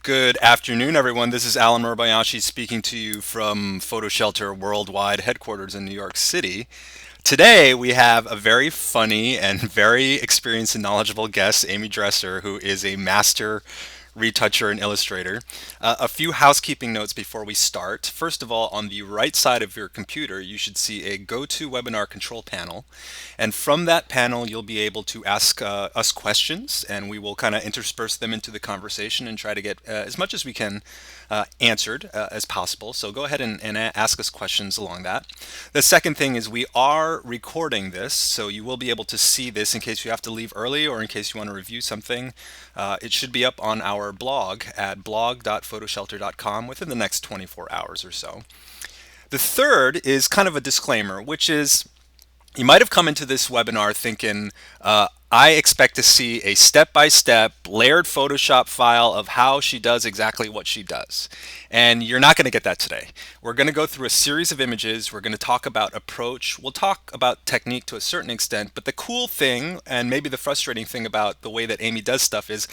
Good afternoon, everyone. This is Alan Murabayashi speaking to you from PhotoShelter Worldwide headquarters in New York City. Today, we have a very funny and very experienced and knowledgeable guest, Amy Dresser, who is a master retoucher and illustrator. A few housekeeping notes before we start. First of all, on the right side of your computer, you should see a GoToWebinar control panel. And from that panel, you'll be able to ask us questions, and we will kind of intersperse them into the conversation and try to get as much as we can answered as possible. So go ahead and ask us questions along that. The second thing is we are recording this, so you will be able to see this in case you have to leave early or in case you want to review something. It should be up on our blog at blog.photoshelter.com within the next 24 hours or so. The third is kind of a disclaimer, which is you might have come into this webinar thinking, I expect to see a step-by-step layered Photoshop file of how she does exactly what she does. And you're not going to get that today. We're going to go through a series of images. We're going to talk about approach. We'll talk about technique to a certain extent. But the cool thing, and maybe the frustrating thing about the way that Amy does stuff is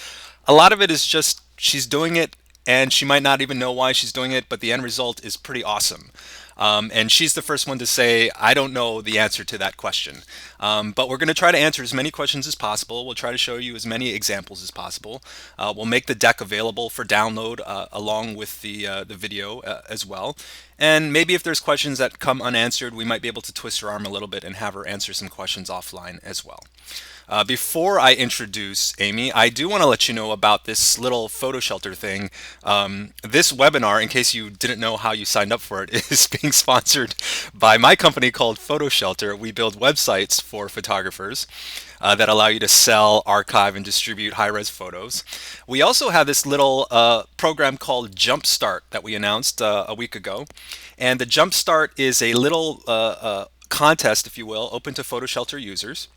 a lot of it is just she's doing it and she might not even know why she's doing it, but the end result is pretty awesome. And she's the first one to say, I don't know the answer to that question. But we're going to try to answer as many questions as possible. We'll try to show you as many examples as possible. We'll make the deck available for download along with the video as well. And maybe if there's questions that come unanswered, we might be able to twist her arm a little bit and have her answer some questions offline as well. Before I introduce Amy, I do want to let you know about this little PhotoShelter thing. This webinar, in case you didn't know how you signed up for it, is being sponsored by my company called PhotoShelter. We build websites for photographers that allow you to sell, archive, and distribute high-res photos. We also have this little program called Jumpstart that we announced a week ago. And the Jumpstart is a little contest, if you will, open to PhotoShelter users.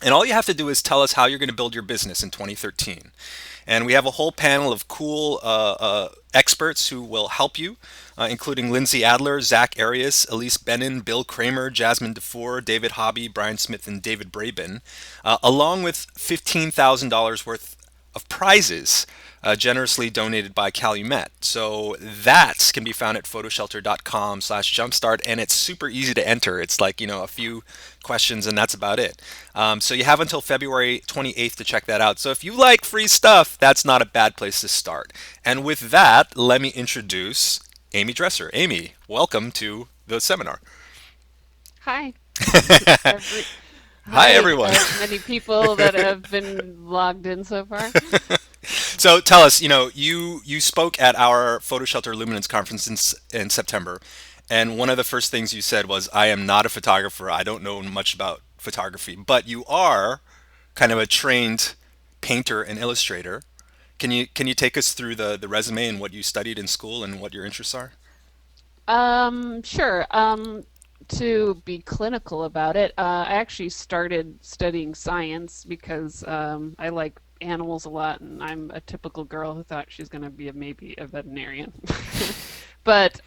And all you have to do is tell us how you're going to build your business in 2013. And we have a whole panel of cool experts who will help you, including Lindsay Adler, Zach Arias, Elise Benin, Bill Kramer, Jasmine DeFore, David Hobby, Brian Smith, and David Brabin, along with $15,000 worth of prizes generously donated by Calumet. So that can be found at photoshelter.com/jumpstart, and it's super easy to enter. It's like, a few questions and that's about it. So you have until February 28th to check that out. So if you like free stuff, that's not a bad place to start. And with that, let me introduce Amy Dresser. Amy, welcome to the seminar. Hi. Every, Hi, hi, everyone. many people that have been logged in so far. So tell us, you spoke at our PhotoShelter Luminance conference in September, and one of the first things you said was, "I am not a photographer. I don't know much about photography, but you are kind of a trained painter and illustrator. Can you take us through the resume and what you studied in school and what your interests are?" Sure. To be clinical about it, I actually started studying science because I like animals a lot, and I'm a typical girl who thought she's going to be maybe a veterinarian. But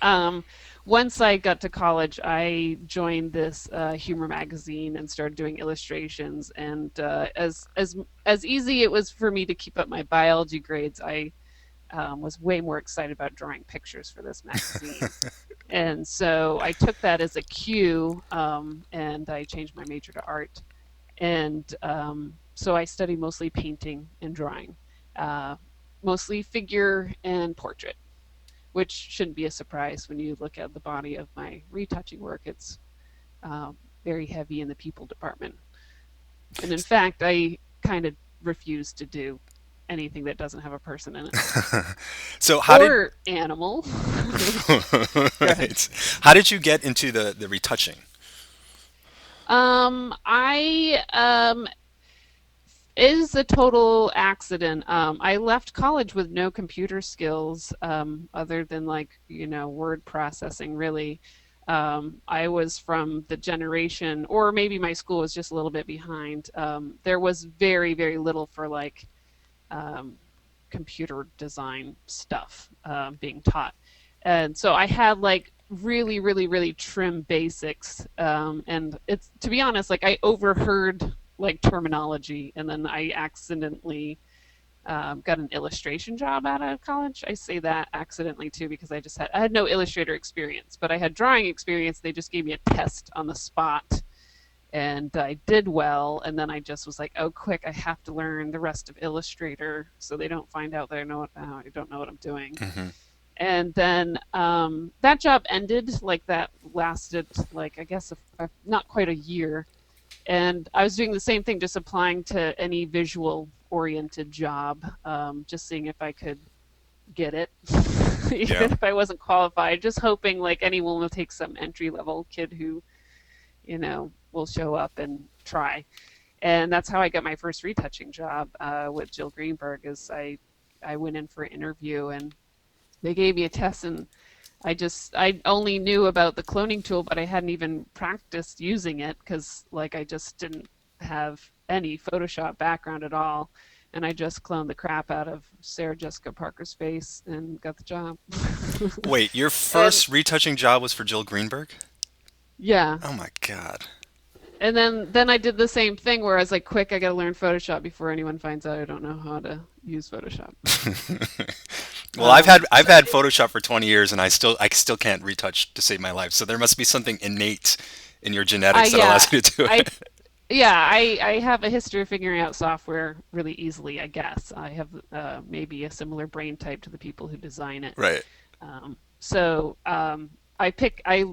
once I got to college, I joined this humor magazine and started doing illustrations. And as easy it was for me to keep up my biology grades, I was way more excited about drawing pictures for this magazine. And so I took that as a cue, and I changed my major to art. And so I study mostly painting and drawing, uh, mostly figure and portrait, which shouldn't be a surprise when you look at the body of my retouching work. It's very heavy in the people department. And in fact, I kind of refuse to do anything that doesn't have a person in it So how did or animal. Go ahead. right. How did you get into the retouching? I It is a total accident. I left college with no computer skills, other than word processing, really. I was from the generation, or maybe my school was just a little bit behind. There was very, very little for um, computer design stuff being taught. And so I had really, really, really trim basics. And it's, to be honest, I overheard terminology, and then I accidentally got an illustration job out of college. I say that accidentally too because I had no illustrator experience, but I had drawing experience. They just gave me a test on the spot and I did well. And then I just was like, oh, quick, I have to learn the rest of Illustrator so they don't find out that I don't know what I'm doing. Hmm. And then that job ended. Like that lasted like I guess not quite a year. And I was doing the same thing, just applying to any visual oriented job, just seeing if I could get it, Yeah. even if I wasn't qualified, just hoping like anyone will take some entry level kid who, will show up and try. And that's how I got my first retouching job with Jill Greenberg. Is I went in for an interview and they gave me a test and I only knew about the cloning tool, but I hadn't even practiced using it because like I just didn't have any Photoshop background at all. And I just cloned the crap out of Sarah Jessica Parker's face and got the job. Wait, your And first retouching job was for Jill Greenberg? yeah. Oh my God. And then I did the same thing where I was like, quick, I gotta learn Photoshop before anyone finds out I don't know how to use Photoshop. Well, I've had So I've had Photoshop for 20 years and I still can't retouch to save my life. So there must be something innate in your I genetics that yeah, allows you to do I it. yeah, I have a history of figuring out software really easily, I guess. I have maybe a similar brain type to the people who design it. Right. So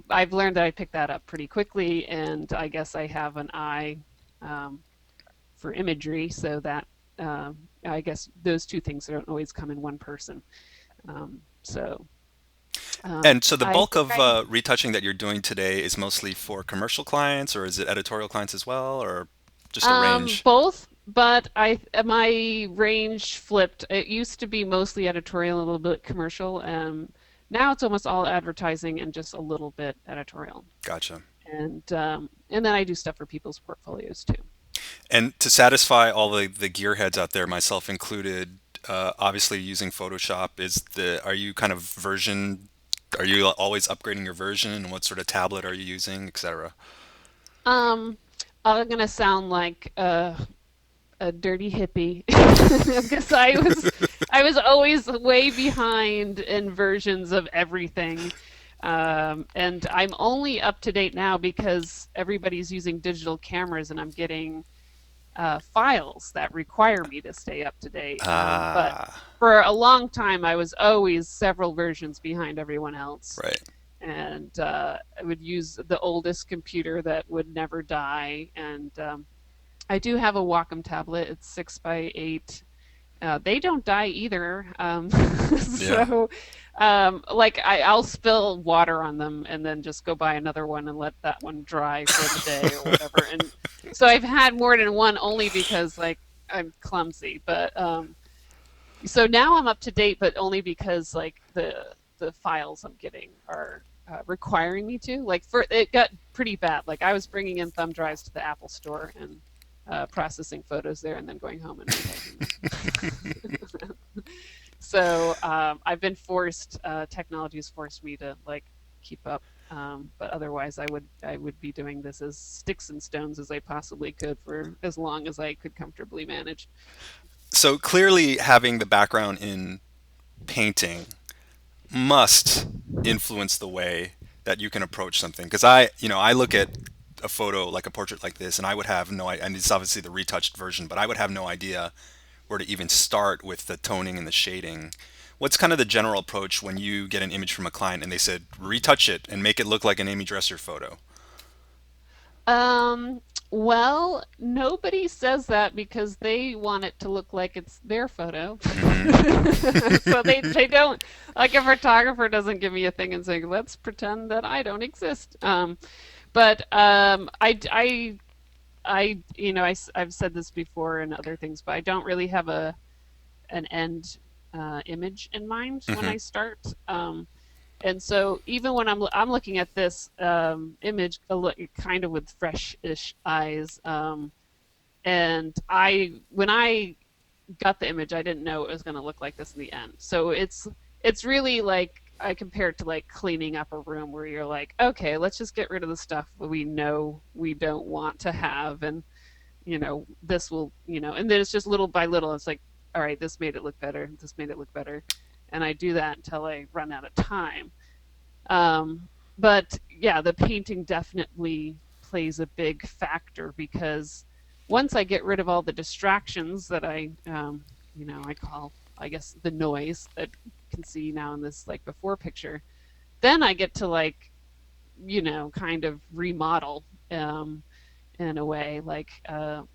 I've learned that I pick that up pretty quickly, and I guess I have an eye um, for imagery, so that I guess those two things don't always come in one person. So And so the I bulk think of I retouching that you're doing today is mostly for commercial clients, or is it editorial clients as well, or just a range? both, but I my range flipped. It used to be mostly editorial, a little bit commercial. Now it's almost all advertising and just a little bit editorial. Gotcha. And then I do stuff for people's portfolios too. And to satisfy all the gearheads out there, myself included, obviously using Photoshop are you kind of are you always upgrading your version, and what sort of tablet are you using, etc.? Um, I'm gonna sound like a dirty hippie because I was always way behind in versions of everything. And I'm only up to date now because everybody's using digital cameras and I'm getting files that require me to stay up to date. But Ah, for a long time, I was always several versions behind everyone else. right. And I would use the oldest computer that would never die. And I do have a Wacom tablet. It's 6 by 8. They don't die either. Yeah. So, like I'll spill water on them and then just go buy another one and let that one dry for the day or whatever. And so I've had more than one only because like I'm clumsy. But so now I'm up to date, but only because like the files I'm getting are requiring me to. Like for it got pretty bad. Like I was bringing in thumb drives to the Apple store and processing photos there and then going home and retyping them. So I've been forced. Technology has forced me to like keep up. But otherwise, I would be doing this as sticks and stones as I possibly could for as long as I could comfortably manage. So clearly, having the background in painting must influence the way that you can approach something. Because I look at a photo like a portrait like this, and I would have no, and it's obviously the retouched version, but I would have no idea where to even start with the toning and the shading. What's kind of the general approach when you get an image from a client and they said retouch it and make it look like an Amy Dresser photo? Um, well, nobody says that because they want it to look like it's their photo. Hmm. So they don't like a photographer doesn't give me a thing and say, let's pretend that I don't exist. But I've said this before and other things, but I don't really have an end image in mind when Hmm. I start. And so even when I'm looking at this image, kind of with fresh-ish eyes, and when I got the image, I didn't know it was going to look like this in the end. So it's really like I compare it to like cleaning up a room where you're like, okay, let's just get rid of the stuff we know we don't want to have, and this will, and then it's just little by little. It's like, all right, this made it look better, this made it look better, and I do that until I run out of time. Um, but yeah, the painting definitely plays a big factor because once I get rid of all the distractions that I call, I guess, the noise that you can see now in this like before picture, then I get to like, kind of remodel in a way, like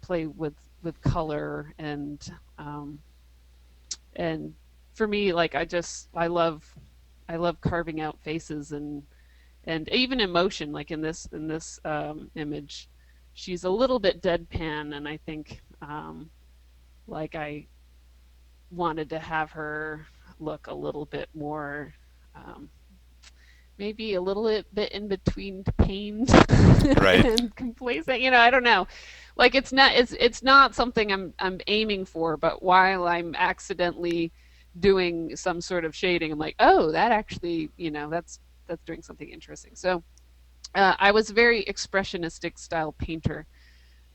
play with color and for me, like I love carving out faces and even emotion. Like in this image, she's a little bit deadpan, and I think like I wanted to have her look a little bit more. Um, Maybe a little bit in between pained Right. and complacent. I don't know. Like it's not something I'm aiming for, but while I'm accidentally doing some sort of shading, I'm like, oh, that actually, that's doing something interesting. So I was a very expressionistic style painter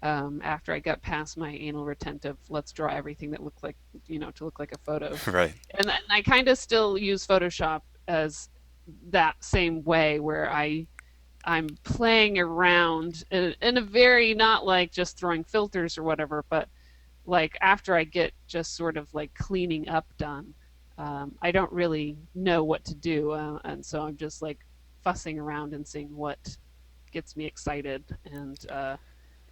after I got past my anal retentive. Let's draw everything that looked like, to look like a photo, Right. and I kind of still use Photoshop as that same way where I'm playing around in a very not like just throwing filters or whatever, but like after I get just sort of like cleaning up done, I don't really know what to do, and so I'm just like fussing around and seeing what gets me excited, and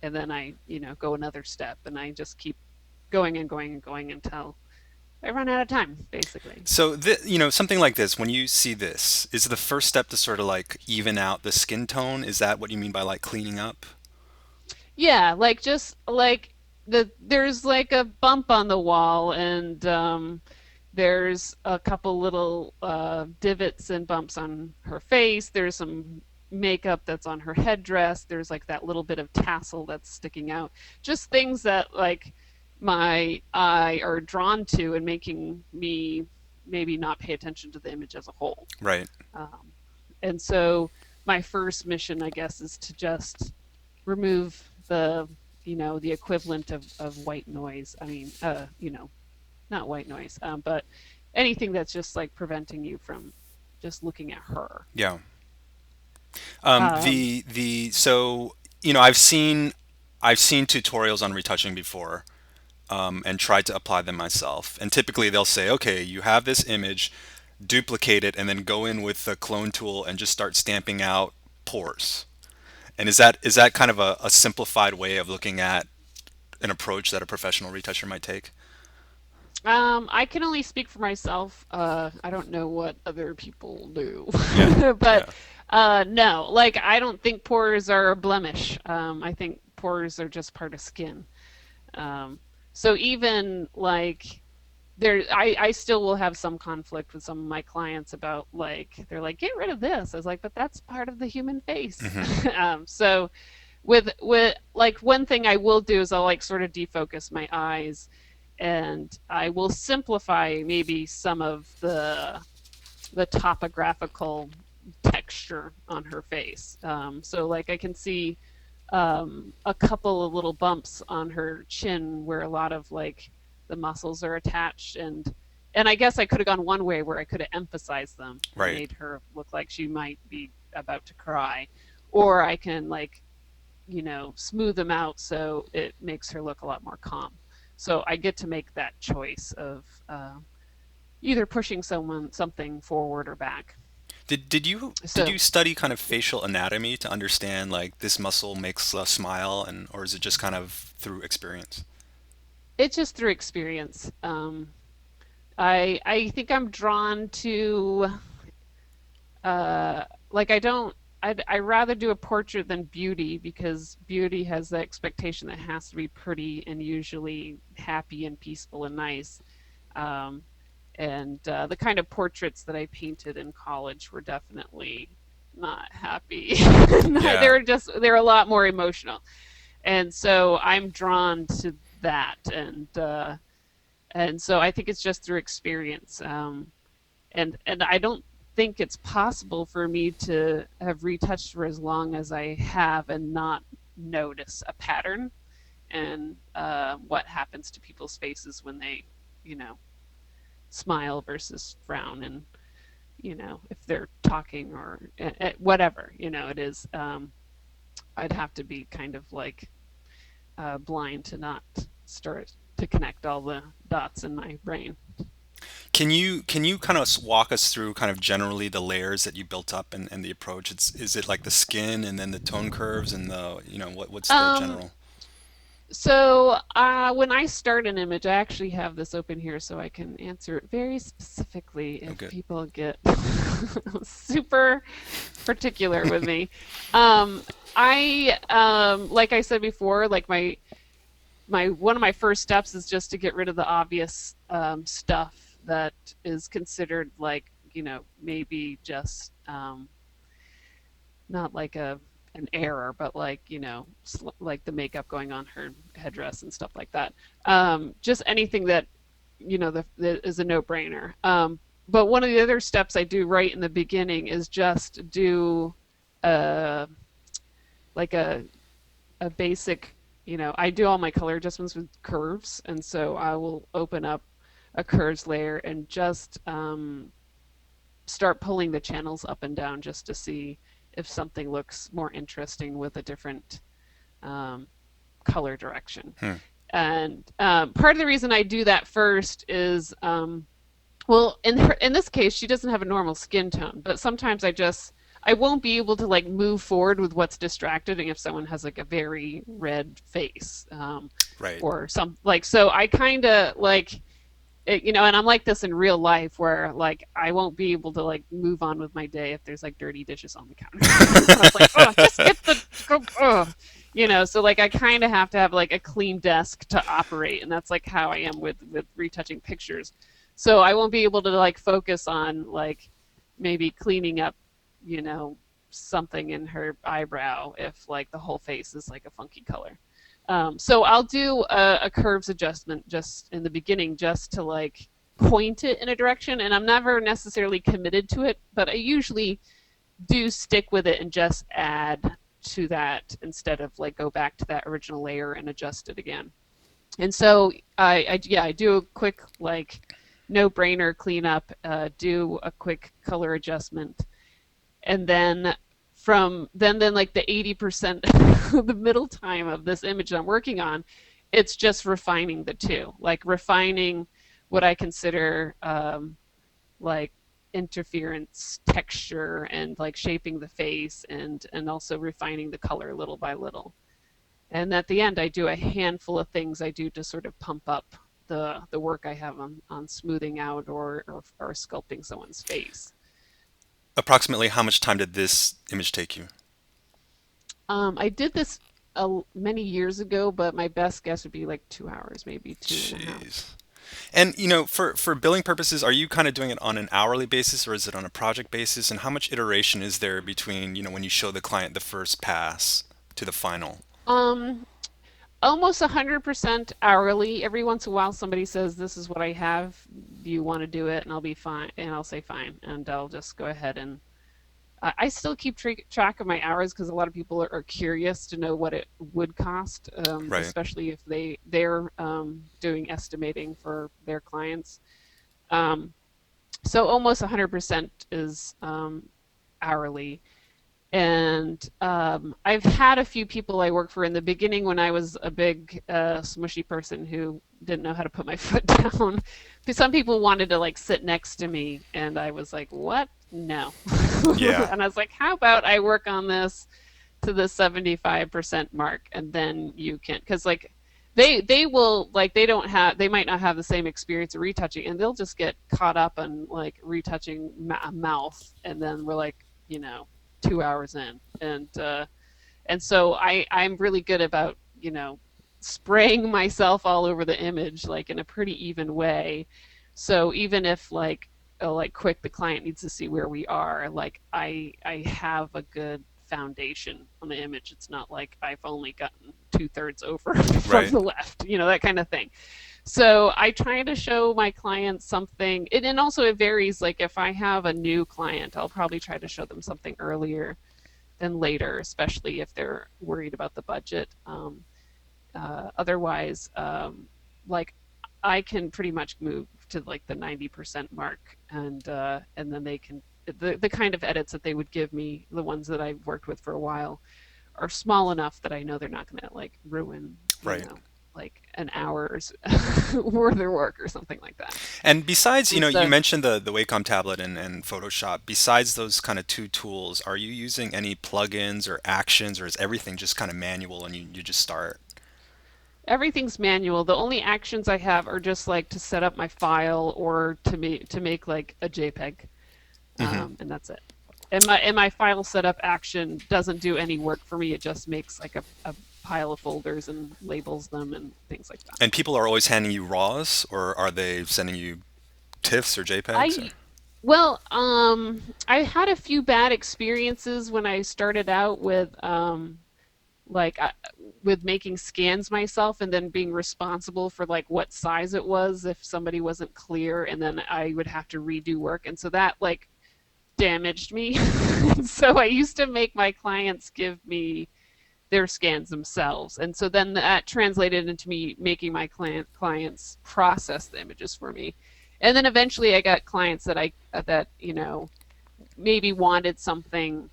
then I go another step, and I just keep going and going and going until I run out of time, basically. So, something like this, when you see this, is the first step to sort of like even out the skin tone? Is that what you mean by like cleaning up? Yeah, like just like there's like a bump on the wall, and there's a couple little divots and bumps on her face. There's some makeup that's on her headdress. There's like that little bit of tassel that's sticking out. Just things that like my eye are drawn to and making me maybe not pay attention to the image as a whole. Right. Um, and so my first mission, I guess, is to just remove the equivalent of white noise. I mean, not white noise, but anything that's just like preventing you from just looking at her. Yeah. Um, The so I've seen tutorials on retouching before, and tried to apply them myself. And typically they'll say, okay, you have this image, duplicate it, and then go in with the clone tool and just start stamping out pores. And is that kind of a simplified way of looking at an approach that a professional retoucher might take? I can only speak for myself. I don't know what other people do, Yeah. but Yeah. no, like I don't think pores are a blemish. I think pores are just part of skin. Um, so even like I still will have some conflict with some of my clients about like they're like get rid of this. I was like, but that's part of the human face. Hmm. So with like one thing I will do is I'll like sort of defocus my eyes, and I will simplify maybe some of the topographical texture on her face. So like I can see a couple of little bumps on her chin where a lot of like the muscles are attached, and I guess I could have gone one way where I could have emphasized them and Right. made her look like she might be about to cry, or I can like smooth them out so it makes her look a lot more calm. So I get to make that choice of either pushing something forward or back. Did you So study kind of facial anatomy to understand like this muscle makes us smile, and or is it just kind of through experience? it's just through experience. I think I'm drawn to like I don't. I rather do a portrait than beauty because beauty has the expectation that it has to be pretty and usually happy and peaceful and nice. Um, and the kind of portraits that I painted in college were definitely not happy. they Yeah. were just they're a lot more emotional, and so I'm drawn to that, and so I think it's just through experience. And I don't think it's possible for me to have retouched for as long as I have and not notice a pattern and what happens to people's faces when they you know, smile versus frown, and if they're talking or whatever it is. I'd have to be kind of like blind to not start to connect all the dots in my brain. Can you kind of walk us through kind of generally the layers that you built up and the approach? Is it like the skin and then the tone curves and what's the Um, general? so when I start an image, I actually have this open here so I can answer it very specifically Oh, if good. people get super particular with me. Um, I like I said before, like my one of my first steps is just to get rid of the obvious stuff that is considered like maybe just not like an error, but like like the makeup going on her headdress and stuff like that. Just anything that that is a no-brainer. But one of the other steps I do right in the beginning is just do uh, like a basic, I do all my color adjustments with curves, and so I will open up a curves layer and just start pulling the channels up and down just to see if something looks more interesting with a different um, color direction. Hmm. And part of the reason I do that first is, well, in this case, she doesn't have a normal skin tone, but sometimes I won't be able to like move forward with what's distracting if someone has like a very red face, Right. or some like so I kind of like and I'm like this in real life where like I won't be able to like move on with my day if there's like dirty dishes on the counter. I was like, oh, just get the oh. So like I kind of have to have like a clean desk to operate, and that's like how I am with retouching pictures. So I won't be able to like focus on like maybe cleaning up, you know, something in her eyebrow if like the whole face is like a funky color. So I'll do a curves adjustment just in the beginning, just to like point it in a direction, and I'm never necessarily committed to it, but I usually do stick with it and just add to that instead of like go back to that original layer and adjust it again. And so I do a quick like no brainer cleanup, do a quick color adjustment, and then then like the 80% of the middle time of this image I'm working on, it's just refining the two, like refining what I consider like interference texture and like shaping the face, and also refining the color little by little. And at the end I do a handful of things I do to sort of pump up the work I have on smoothing out or sculpting someone's face. Approximately how much time did this image take you? I did this many years ago, but my best guess would be like 2 hours, maybe two and a half. Jeez. And for billing purposes, are you kind of doing it on an hourly basis or is it on a project basis? And how much iteration is there between, when you show the client the first pass to the final? Um, Almost 100% hourly. Every once in a while, somebody says, "This is what I have. Do you want to do it?" And I'll be fine, and I'll say fine, and I'll just go ahead and I still keep track of my hours because a lot of people are curious to know what it would cost, Right. especially if they're doing estimating for their clients. Um, so almost 100% is hourly. And I've had a few people I work for in the beginning when I was a big smushy person who didn't know how to put my foot down. Some people wanted to like sit next to me, and I was like, "What? No." Yeah. And I was like, "How about I work on this to the 75% mark, and then you can," because like they will like they might not have the same experience of retouching, and they'll just get caught up on like retouching a mouth, and then we're like, 2 hours in, and so I'm really good about spraying myself all over the image like in a pretty even way. So even if like like quick the client needs to see where we are, like I have a good foundation on the image. It's not like I've only gotten 2/3 over from Right. the left, that kind of thing. So I try to show my clients something, and also it varies. Like if I have a new client, I'll probably try to show them something earlier than later, especially if they're worried about the budget. Otherwise, like I can pretty much move to like the 90% mark, and then they can the kind of edits that they would give me, the ones that I've worked with for a while, are small enough that I know they're not going to like ruin, Right. like an hour's worth of work or something like that. And besides, And you so mentioned the Wacom tablet and Photoshop. Besides those kind of two tools, are you using any plugins or actions, or is everything just kind of manual and you just start? everything's manual. The only actions I have are just like to set up my file or to make like a JPEG, Hmm. and that's it. And my file setup action doesn't do any work for me. It just makes like a pile of folders and labels them and things like that. And people are always handing you RAWs, or are they sending you TIFFs or JPEGs? Or? I Well, I had a few bad experiences when I started out like uh, with making scans myself and then being responsible for like what size it was if somebody wasn't clear, and then I would have to redo work, and so that like damaged me. So I used to make my clients give me their scans themselves, and so then that translated into me making my clients process the images for me. And then eventually I got clients that maybe wanted something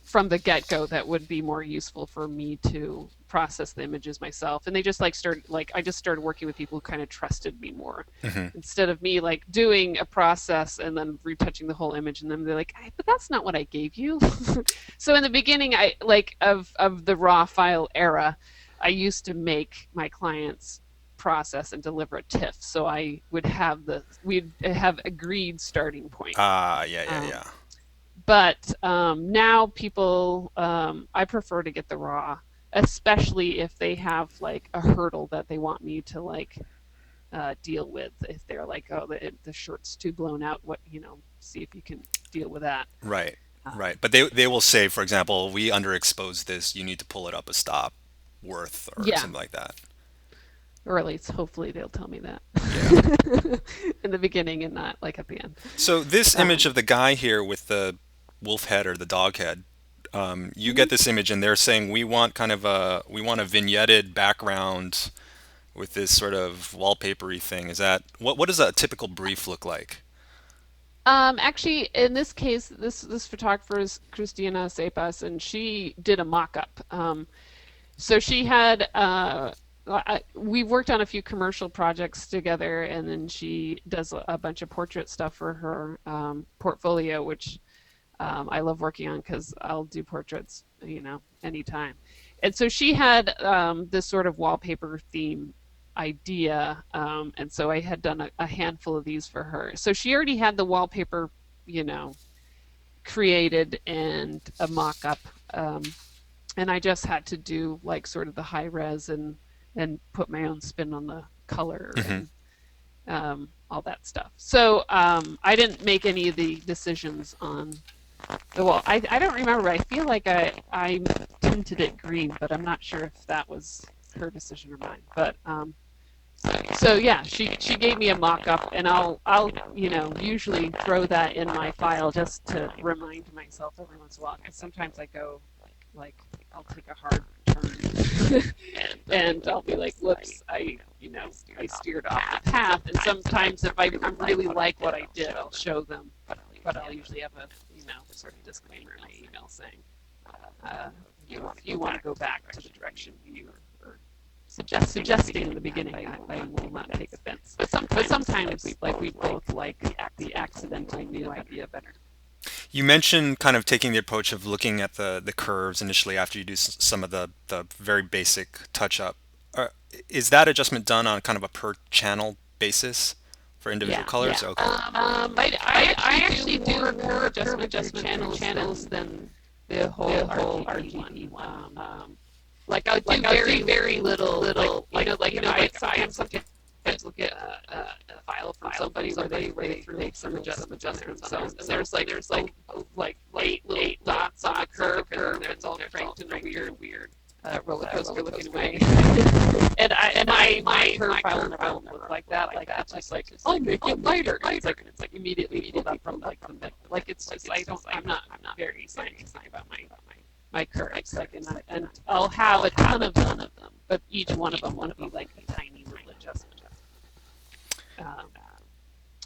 from the get-go that would be more useful for me to process the images myself, and they just like started like I just started working with people who kind of trusted me more, Hmm. instead of me like doing a process and then retouching the whole image, and then they're like, but that's not what I gave you. So in the beginning, I like of the raw file era, I used to make my clients process and deliver a TIFF, so we'd have agreed starting point. Ah, yeah, yeah, um, yeah. but now people, I prefer to get the raw, especially if they have like a hurdle that they want me to like deal with. If they're like, oh, the shirt's too blown out, see if you can deal with that. Right, Um, right. But they will say, for example, we underexposed this. You need to pull it up a stop worth or yeah, something like that. or at least hopefully they'll tell me that Yeah. in the beginning and not like at the end. So this image Um, of the guy here with the wolf head or the dog head, you get mhm. this image and they're saying we want a vignetted background with this sort of wallpapery thing. Is that what does a typical brief look like? Actually, in this case, this photographer is Christina Cepas, and she did a mock-up. So she had we worked on a few commercial projects together, and then she does a bunch of portrait stuff for her portfolio, which I love working on because I'll do portraits, anytime. And so she had this sort of wallpaper theme idea, and so I had done a handful of these for her. So she already had the wallpaper, you know, created and a mock-up. Um, and I just had to do like sort of the high res and put my own spin on the color Hmm. and all that stuff. So I didn't make any of the decisions on the wall. I don't remember. I feel like I tinted it green, but I'm not sure if that was her decision or mine. But so yeah, she gave me a mock-up, and I'll usually throw that in my file just to remind myself every once in a while. Because sometimes I go like I'll take a hard turn and I'll be like, whoops, I steered off the path. And sometimes if I really like what I did, I'll show them, but I'll usually have a sort of disclaimer in my email saying, uh, if you want to go back to the direction you were suggesting in the beginning, I will not take offense. But sometimes like we both like the accidental new idea better. You mentioned kind of taking the approach of looking at the curves initially after you do some of the very basic touch up. Is that adjustment done on kind of a per channel basis for individual Yeah, colors? yeah. Okay. I actually do more adjustment channels than the whole RGB one. Like I'll do very little, sometimes look at a file from somebody where they make some adjustments themselves, and there's like eight dots on the curve, and it's all cranked in a weird roller coaster looking way. And my curve file never look like that. Like that's just like I'll make it lighter. It's like immediately pulled up from like the mid. Like it's just I'm not very scientific about my curves. Like and I'll have a ton of them, but each one of them want to be like a tiny little adjustment. Um,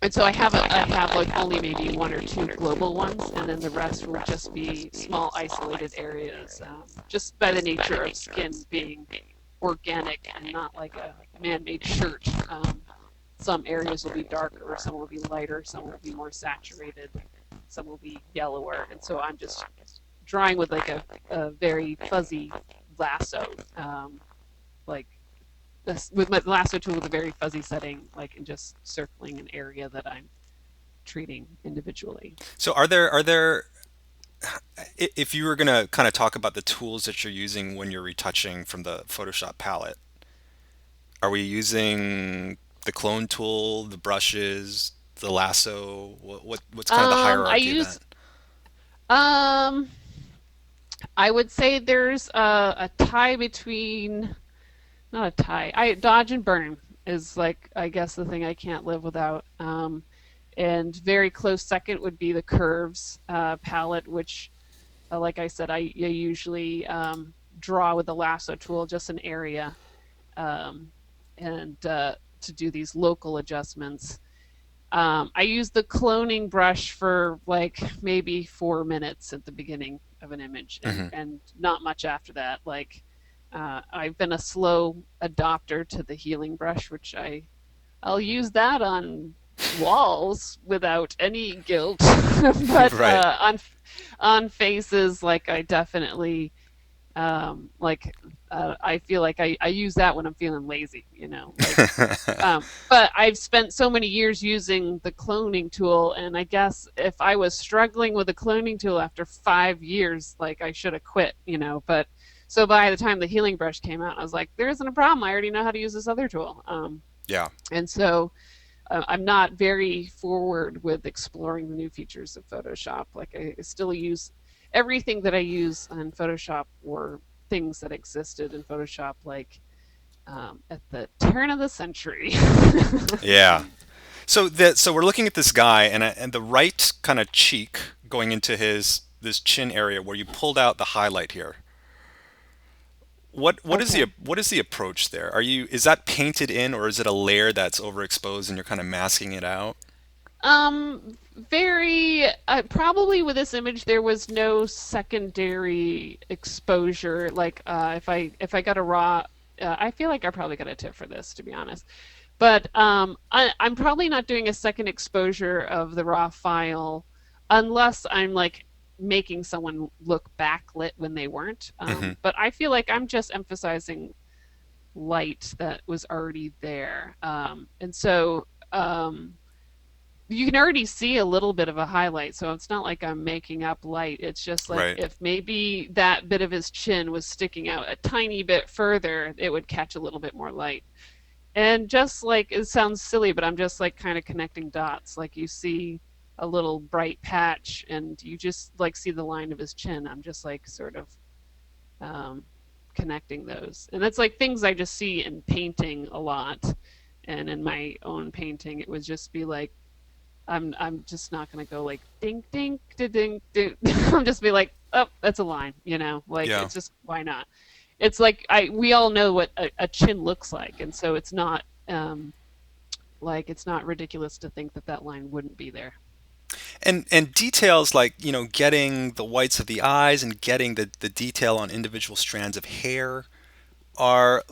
and so I have like only maybe one or two global ones, and then the rest will just be small isolated areas, just by the nature of skin being organic and not like a man-made shirt. Some areas will be darker, some will be lighter, some will be more saturated, some will be yellower, and so I'm just drawing with like a very fuzzy lasso, like this, with my lasso tool with a very fuzzy setting, like and just circling an area that I'm treating individually. So if you were going to kind of talk about the tools that you're using when you're retouching from the Photoshop palette, are we using the clone tool, the brushes, the lasso? What's kind of the I hierarchy of that? use um I would say there's a tie between, not a tie. I dodge and burn is like I guess the thing I can't live without. And very close second would be the curves palette, which, like I said, I usually draw with the lasso tool, just an area, um, and to do these local adjustments. I use the cloning brush for like maybe 4 minutes at the beginning of an image, Hmm. and not much after that. Like I've been a slow adopter to the healing brush, which I'll use that on walls without any guilt, but Right. on faces, like I definitely like I feel like I use that when I'm feeling lazy, like but I've spent so many years using the cloning tool, and I guess if I was struggling with the cloning tool after 5 years, like I should have quit, But so by the time the healing brush came out, I was like, there isn't a problem. I already know how to use this other tool. Yeah. And so I'm not very forward with exploring the new features of Photoshop. Like I still use everything that I use in Photoshop were things that existed in Photoshop, like at the turn of the century. Yeah. So we're looking at this guy and the right kind of cheek going into his this chin area where you pulled out the highlight here. Okay. What is the approach there? Are you is that painted in or is it a layer that's overexposed and you're kind of masking it out? Very probably with this image there was no secondary exposure. Like if I got a raw, I feel like I probably got a tip for this, to be honest. But I'm probably not doing a second exposure of the raw file unless I'm like making someone look backlit when they weren't. Hmm. But I feel like I'm just emphasizing light that was already there. And so you can already see a little bit of a highlight, so it's not like I'm making up light. It's just like Right. if maybe that bit of his chin was sticking out a tiny bit further, it would catch a little bit more light. And just like it sounds silly, but I'm just like kind of connecting dots. Like you see a little bright patch and you just like see the line of his chin. I'm just like sort of um, connecting those. And that's like things I just see in painting a lot. And in my own painting, it would just be like I'm just not gonna go like ding ding da, ding ding. I'll just be like, oh, that's a line, Like Yeah. it's just why not? It's like I we all know what a chin looks like, and so it's not like it's not ridiculous to think that that line wouldn't be there. And details like, getting the whites of the eyes and getting the detail on individual strands of hair are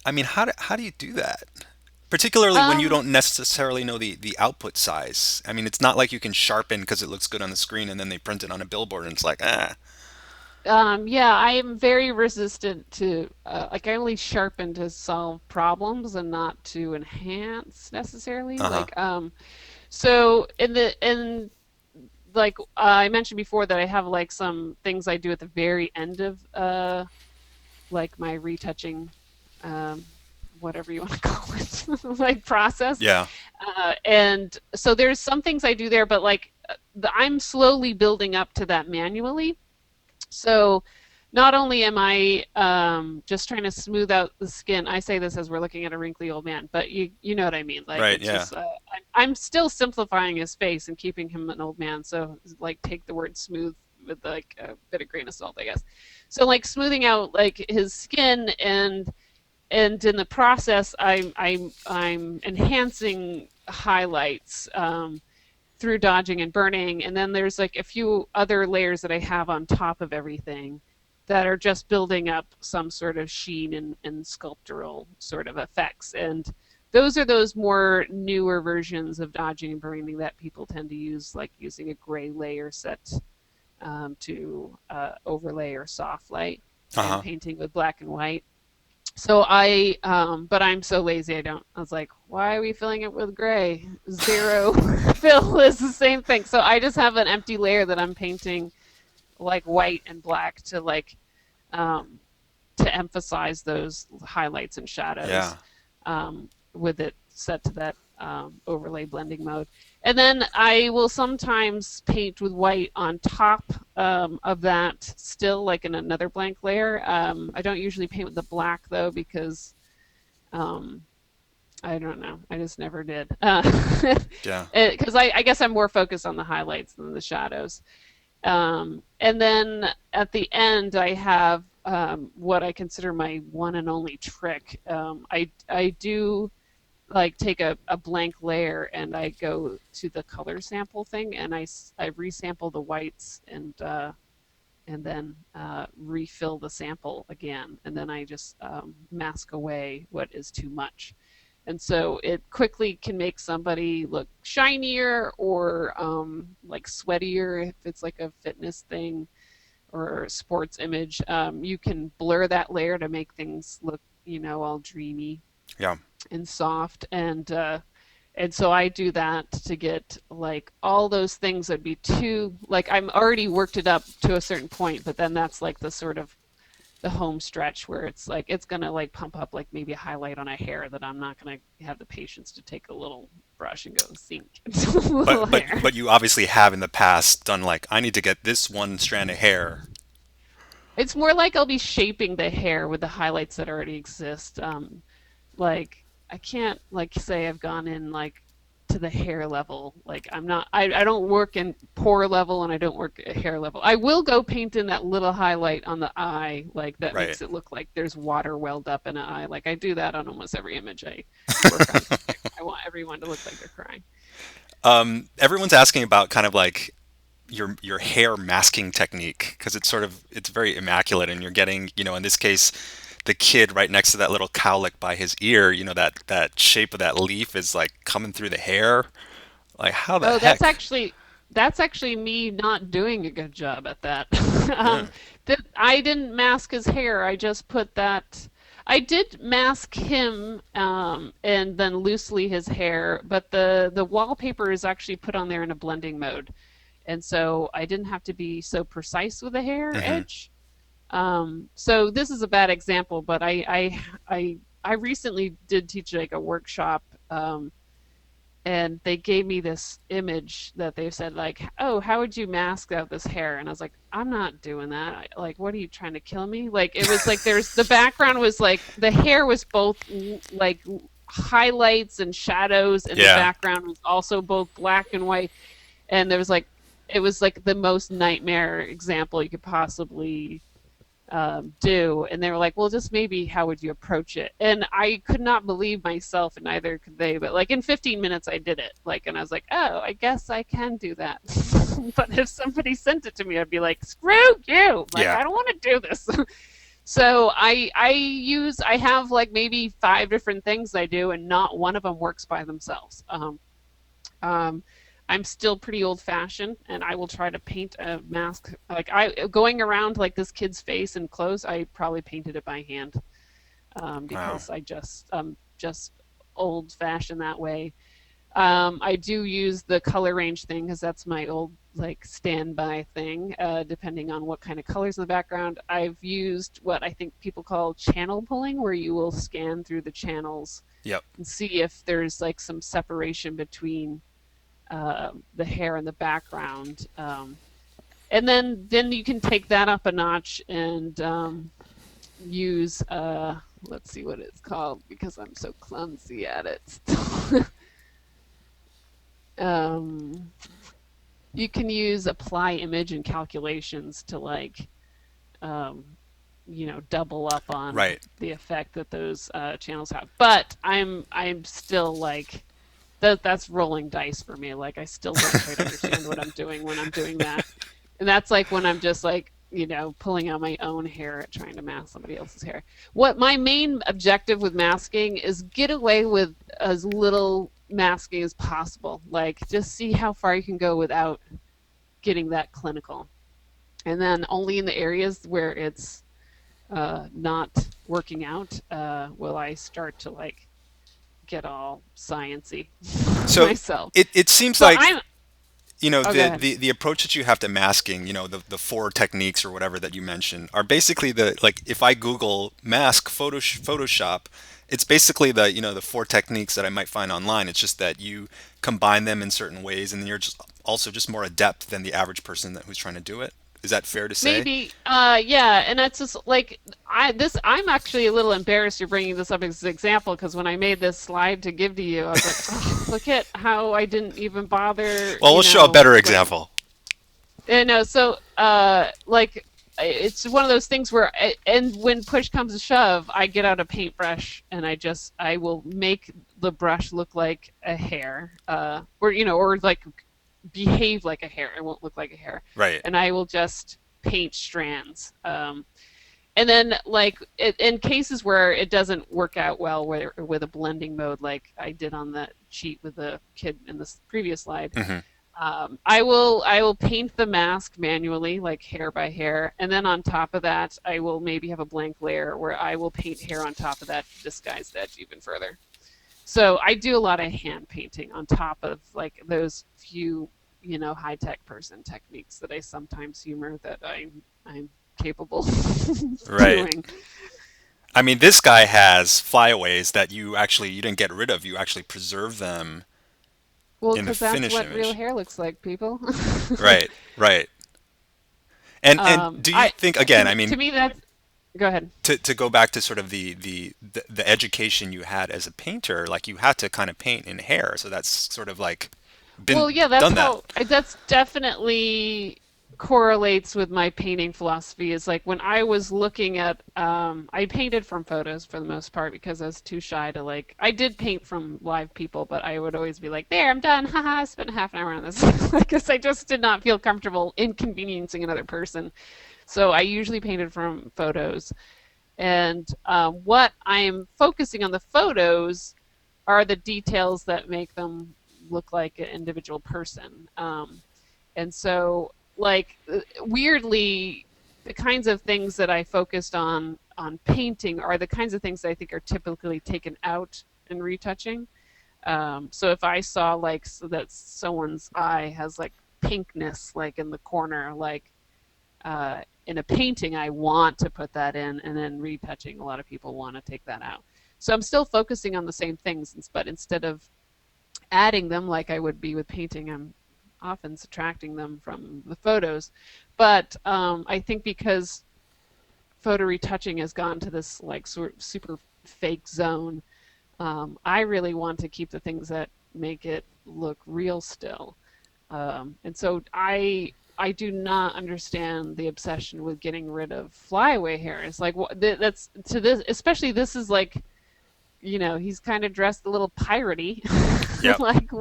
I mean, how do you do that? Particularly when you Um, don't necessarily know the output size. I mean, it's not like you can sharpen because it looks good on the screen and then they print it on a billboard and it's like, ah. yeah, I am very resistant to like I only sharpen to solve problems and not to enhance necessarily. Uh-huh. So in like I mentioned before that I have like some things I do at the very end of like my retouching, um, whatever you want to call it, like process. Yeah. And so there's some things I do there, but like I'm slowly building up to that manually. So not only am I just trying to smooth out the skin, I say this as we're looking at a wrinkly old man, but you know what I mean. Like Right, it's yeah. just I'm still simplifying his face and keeping him an old man. So like take the word smooth with like a bit of grain of salt, I guess. So like smoothing out like his skin and and in the process, I'm enhancing highlights through dodging and burning, and then there's like a few other layers that I have on top of everything that are just building up some sort of sheen and sculptural sort of effects. And those are those more newer versions of dodging and burning that people tend to use, like using a gray layer set to overlay or soft light, and Uh-huh. painting with black and white. But I'm so lazy. I don't. I was like, why are we filling it with gray? Zero fill is the same thing. So I just have an empty layer that I'm painting like white and black um, to emphasize those highlights and shadows, Yeah. with it set to that overlay blending mode. And then I will sometimes paint with white on top of that, still like in another blank layer. I don't usually paint with the black though, because um, I don't know. I just never did. Yeah. Because I guess I'm more focused on the highlights than the shadows. And then at the end, I have what I consider my one and only trick. I do like take a blank layer and I go to the color sample thing, and I resample the whites and then refill the sample again, and then I just mask away what is too much. And so it quickly can make somebody look shinier or like sweatier if it's like a fitness thing or sports image. You can blur that layer to make things look, all dreamy Yeah. and soft. And so I do that to get like all those things that'd be too like I'm already worked it up to a certain point, but then that's like the sort of the home stretch where it's like it's gonna like pump up like maybe a highlight on a hair that I'm not gonna have the patience to take a little brush and go sink into a little But but hair. but you obviously have in the past done like I need to get this one strand of hair. It's more like I'll be shaping the hair with the highlights that already exist. Like I can't like say I've gone in like to the hair level. Like I don't work in pore level and I don't work at hair level. I will go paint in that little highlight on the eye, like that Right. makes it look like there's water welled up in an eye. Like I do that on almost every image I work on. I want everyone to look like they're crying. Everyone's asking about kind of like your hair masking technique because it's very immaculate and you're getting, in this case, the kid right next to that little cowlick by his ear, that shape of that leaf is like coming through the hair. Like how the Oh, heck? that's actually me not doing a good job at that. Yeah. um, that I didn't mask his hair. I just put that. I did mask him and then loosely his hair, but the wallpaper is actually put on there in a blending mode, and so I didn't have to be so precise with the hair Hmm. edge. So this is a bad example, but I recently did teach like a workshop. And they gave me this image that they said like, oh, how would you mask out this hair? And I was like, I'm not doing that. Like, what are you trying to kill me? Like, it was like there's the background was like the hair was both like highlights and shadows, and the Yeah. background was also both black and white. And there was like it was like the most nightmare example you could possibly do. And they were like, well, just maybe how would you approach it? And I could not believe myself, and neither could they. But like in 15 minutes, I did it. Like, and I was like, oh, I guess I can do that. But if somebody sent it to me, I'd be like, screw you. Like, Yeah. I don't want to do this. So I have like maybe 5 different things I do, and not one of them works by themselves. Um, I'm still pretty old fashioned, and I will try to paint a mask. Like I going around like this kid's face and clothes, I probably painted it by hand Wow. because I just old fashioned that way. I do use the color range thing because that's my old like standby thing. Depending on what kind of colors in the background, I've used what I think people call channel pulling, where you will scan through the channels Yep. and see if there's like some separation between the hair in the background. And then you can take that up a notch and use let's see what it's called because I'm so clumsy at it. um, you can use apply image and calculations to like um, double up on Right. the effect that those channels have. But I'm still like that's rolling dice for me. Like I still don't quite understand what I'm doing when I'm doing that. And that's like when I'm just like, pulling out my own hair trying to mask somebody else's hair. What my main objective with masking is get away with as little masking as possible. Like just see how far you can go without getting that clinical. And then only in the areas where it's not working out will I start to like get all sciency So myself. it seems So like I'm. Oh, go the, ahead. the approach that you have to masking, the four techniques or whatever that you mentioned are basically the like if I Google mask Photoshop, it's basically the four techniques that I might find online. It's just that you combine them in certain ways, and then you're just also just more adept than the average person who's trying to do it. Is that fair to say? Maybe, yeah, and that's just like I'm actually a little embarrassed you're bringing this up as an example because when I made this slide to give to you, I was like, oh, look at how I didn't even bother, Well, we'll show a better like, example. so, like, it's one of those things where, and when push comes to shove, I get out a paintbrush and I will make the brush look like a hair, or like behave like a hair. It won't look like a hair, Right. and I will just paint strands. And then, like in cases where it doesn't work out well with a blending mode, like I did on that cheat with the kid in this previous slide, Hmm. I will paint the mask manually, like hair by hair, and then on top of that, I will maybe have a blank layer where I will paint hair on top of that to disguise the edge even further. So I do a lot of hand painting on top of like those few, high tech person techniques that I sometimes humor that I'm capable of Right. doing. I mean, this guy has flyaways that you didn't get rid of. You actually preserve them Well, in the because that's finished what real image. hair looks like, people. Right. Right. And do you I think again? I to mean, me that's go ahead. to go back to sort of the education you had as a painter, like you had to kind of paint in hair, so that's sort of like Well, been yeah, done that. that's definitely correlates with my painting philosophy. Is like when I was looking at, I painted from photos for the most part because I was too shy to like. I did paint from live people, but I would always be like, "There, I'm done." Haha, I spent half an hour on this because I just did not feel comfortable inconveniencing another person. So I usually painted from photos, and what I'm focusing on the photos are the details that make them look like an individual person. And so, like, weirdly, the kinds of things that I focused on painting are the kinds of things that I think are typically taken out in retouching. So if I saw like so that someone's eye has like pinkness, like in the corner, like in a painting, I want to put that in, and then retouching, a lot of people want to take that out. So I'm still focusing on the same things, but instead of adding them like I would be with painting, I'm often subtracting them from the photos. But I think because photo retouching has gone to this like sort of super fake zone, I really want to keep the things that make it look real still. And so I do not understand the obsession with getting rid of flyaway hair. It's like that's to this, especially this is like he's kind of dressed a little piratey. Yep. Like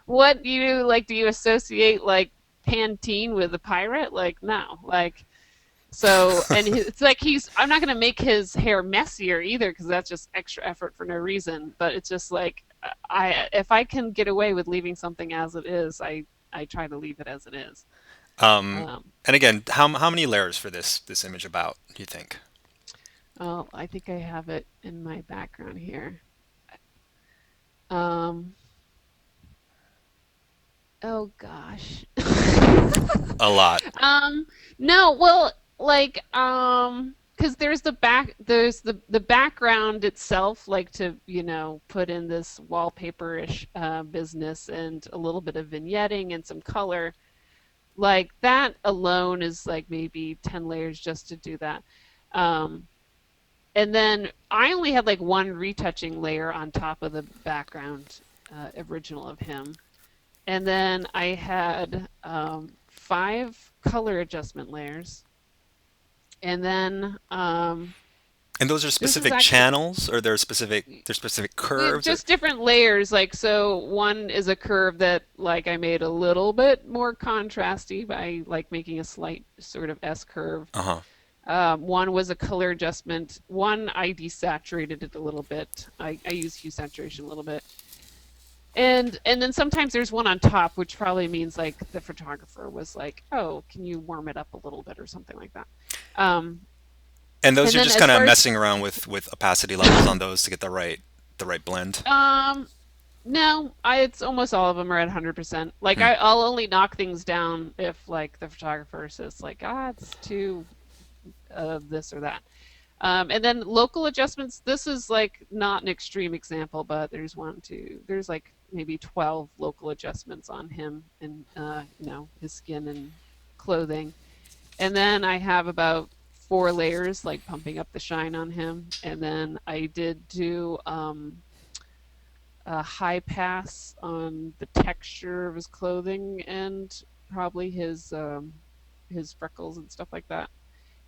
what do you like? Do you associate like Pantene with a pirate? Like no, like so, and it's like I'm not gonna make his hair messier either because that's just extra effort for no reason. But it's just like if I can get away with leaving something as it is, I try to leave it as it is. Um, Um, and again, how many layers for this image about? Do you think? oh, I think I have it in my background here. Um, oh gosh. A lot. Um, no, well, like, because there's the background itself, like to, put in this wallpaper-ish business and a little bit of vignetting and some color. Like that alone is like maybe 10 layers just to do that. Um, and then I only had like one retouching layer on top of the background original of him. And then I had five color adjustment layers And then And those are this is specific actually channels, or there's specific curves, or just different layers. Like, so one is a curve that like I made a little bit more contrasty by like making a slight sort of S curve. uh-huh. One was a color adjustment. One I desaturated it a little bit. I use hue saturation a little bit. And then sometimes there's one on top, which probably means like the photographer was like, "Oh, can you warm it up a little bit or something like that." Um, And those and are then just as kind of far as messing around with opacity levels on those to get the right blend. um, no, I it's almost all of them are at 100%. Like Hmm. I'll only knock things down if like the photographer says like, "Ah, it's too this or that." And then local adjustments. This is like not an extreme example, but there's like maybe 12 local adjustments on him and his skin and clothing. And then I have about 4 layers like pumping up the shine on him. And then I did do a high pass on the texture of his clothing and probably his freckles and stuff like that.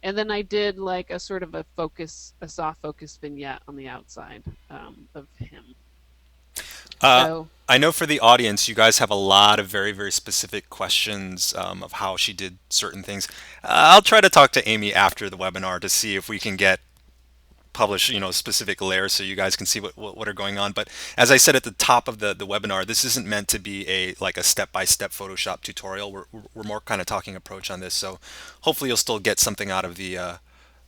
And then I did like a sort of a soft focus vignette on the outside of him. Uh, So, I know for the audience, you guys have a lot of very, very specific questions of how she did certain things. I'll try to talk to Amy after the webinar to see if we can get publish specific layers so you guys can see what are going on. But as I said at the top of the webinar, this isn't meant to be a step-by-step Photoshop tutorial. We're more kind of talking approach on this, so hopefully you'll still get something out of the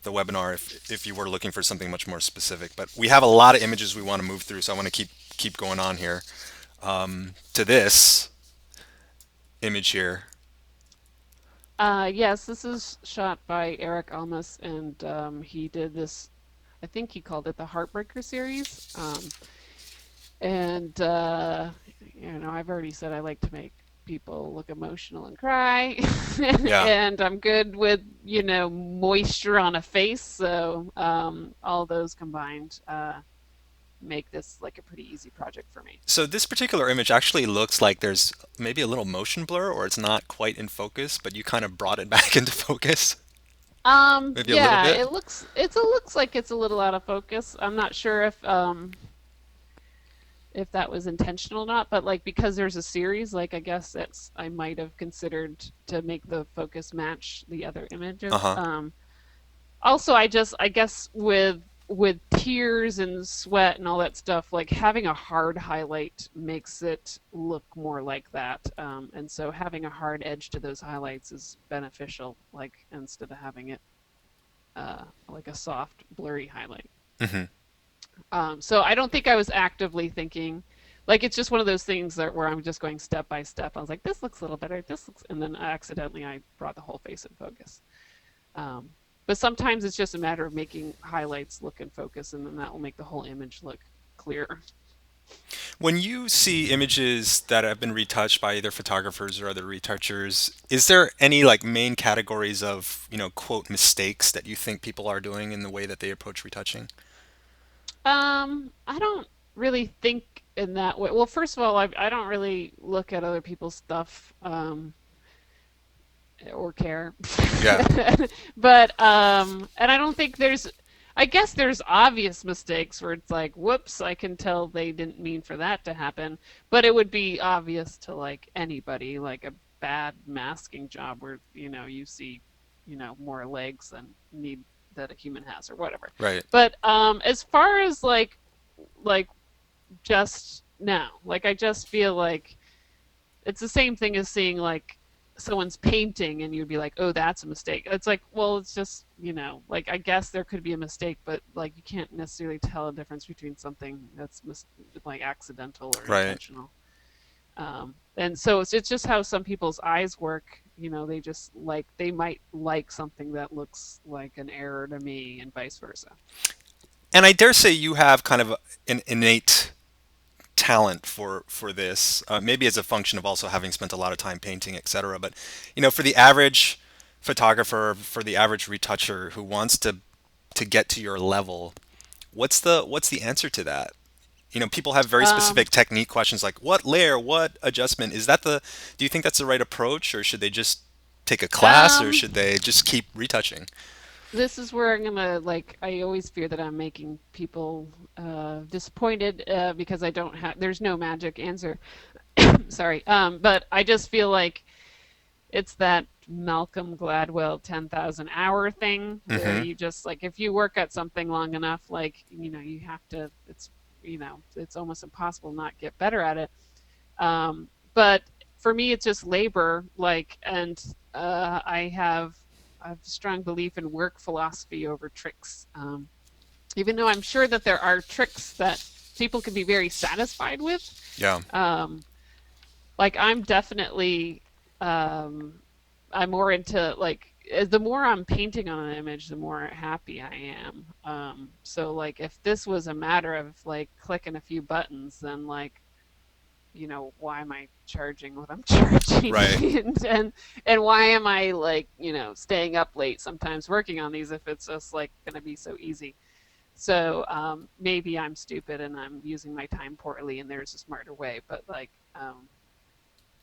webinar if you were looking for something much more specific. But we have a lot of images we want to move through, so I want to keep going on here to this image here. yes, this is shot by Eric Almas, and he did this. I think he called it the Heartbreaker series. And I've already said I like to make people look emotional and cry, Yeah. and I'm good with moisture on a face. So all those combined make this like a pretty easy project for me. So this particular image actually looks like there's maybe a little motion blur, or it's not quite in focus, but you kind of brought it back into focus. Maybe a little Yeah, bit. it looks like it's a little out of focus. I'm not sure if that was intentional or not, but like because there's a series, like I guess that's I might have considered to make the focus match the other images. Uh-huh. Also, I guess with tears and sweat and all that stuff, like having a hard highlight makes it look more like that. And so having a hard edge to those highlights is beneficial, like instead of having it like a soft, blurry highlight. Hmm. So I don't think I was actively thinking. Like it's just one of those things where I'm just going step by step. I was like, this looks a little better. This looks, and then accidentally I brought the whole face in focus. Um, but sometimes it's just a matter of making highlights look in focus, and then that will make the whole image look clearer. When you see images that have been retouched by either photographers or other retouchers, is there any like main categories of, quote, mistakes that you think people are doing in the way that they approach retouching? I don't really think in that way. Well, first of all, I don't really look at other people's stuff or care. Yeah. But and I don't think I guess there's obvious mistakes where it's like, whoops, I can tell they didn't mean for that to happen. But it would be obvious to like anybody, like a bad masking job where, you see, more legs than need that a human has or whatever. Right. But as far as like just now, like I just feel like it's the same thing as seeing like someone's painting and you'd be like, oh, that's a mistake. It's like, well, it's just, like I guess there could be a mistake, but like you can't necessarily tell a difference between something that's like accidental or Right. intentional. And so it's just how some people's eyes work. They just they might like something that looks like an error to me and vice versa. And I dare say you have kind of an innate talent for this, maybe as a function of also having spent a lot of time painting, etc. But for the average photographer, for the average retoucher who wants to get to your level, what's the answer to that? People have very Um, specific technique questions like what layer, what adjustment. Do you think that's the right approach, or should they just take a class, or um, should they just keep retouching? this is where I'm gonna like. I always fear that I'm making people disappointed because I don't have. There's no magic answer. Sorry, but I just feel like it's that Malcolm Gladwell 10,000 hour thing where Hmm. you just like if you work at something long enough, like you have to. It's almost impossible not get better at it. But for me, it's just labor. Like, and I have a strong belief in work philosophy over tricks. Even though I'm sure that there are tricks that people can be very satisfied with. Yeah. Um, like I'm definitely, um, I'm more into like the more I'm painting on an image, the more happy I am. So like if this was a matter of like clicking a few buttons, then like why am I charging what I'm charging? Right. And why am I like, staying up late sometimes working on these if it's just like gonna be so easy? So maybe I'm stupid and I'm using my time poorly and there's a smarter way. But like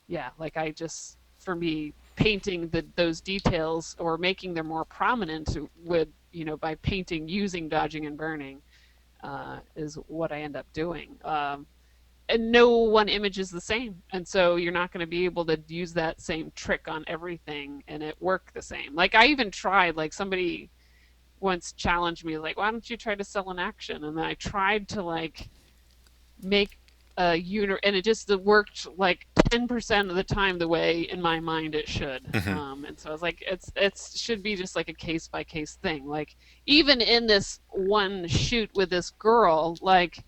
yeah, like I just for me painting those details or making them more prominent with by painting using dodging and burning is what I end up doing. And no one image is the same. And so you're not going to be able to use that same trick on everything and it work the same. Like I even tried, like somebody once challenged me, like, why don't you try to sell an action? And I tried to like make a unit and it just worked like 10% of the time the way in my mind it should. Hmm. And so I was like, it's should be just like a case by case thing. Like even in this one shoot with this girl, like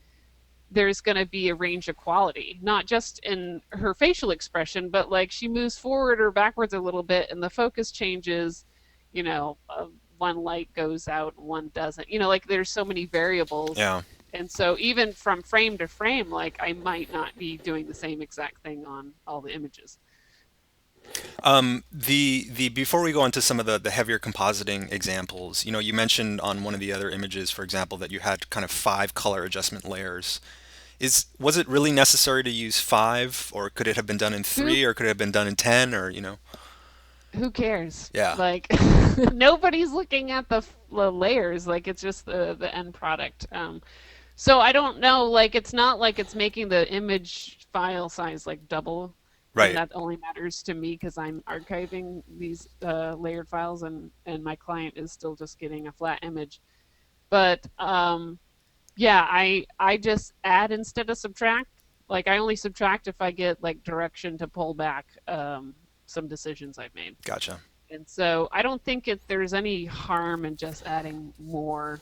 there's going to be a range of quality, not just in her facial expression, but like she moves forward or backwards a little bit and the focus changes, you know, uh, one light goes out, one doesn't, like there's so many variables. Yeah. And so even from frame to frame, like I might not be doing the same exact thing on all the images. The before we go into some of the heavier compositing examples, you mentioned on one of the other images, for example, that you had kind of five color adjustment layers. Was it really necessary to use five, or could it have been done in Who three, or could it have been done in 10, or who cares? Yeah. Like nobody's looking at the layers, like it's just the end product. So I don't know, like it's not like it's making the image file size like double, and Right. that only matters to me because I'm archiving these layered files, and my client is still just getting a flat image. But yeah, I just add instead of subtract. Like I only subtract if I get like direction to pull back some decisions I've made. Gotcha. And so I don't think there's any harm in just adding more.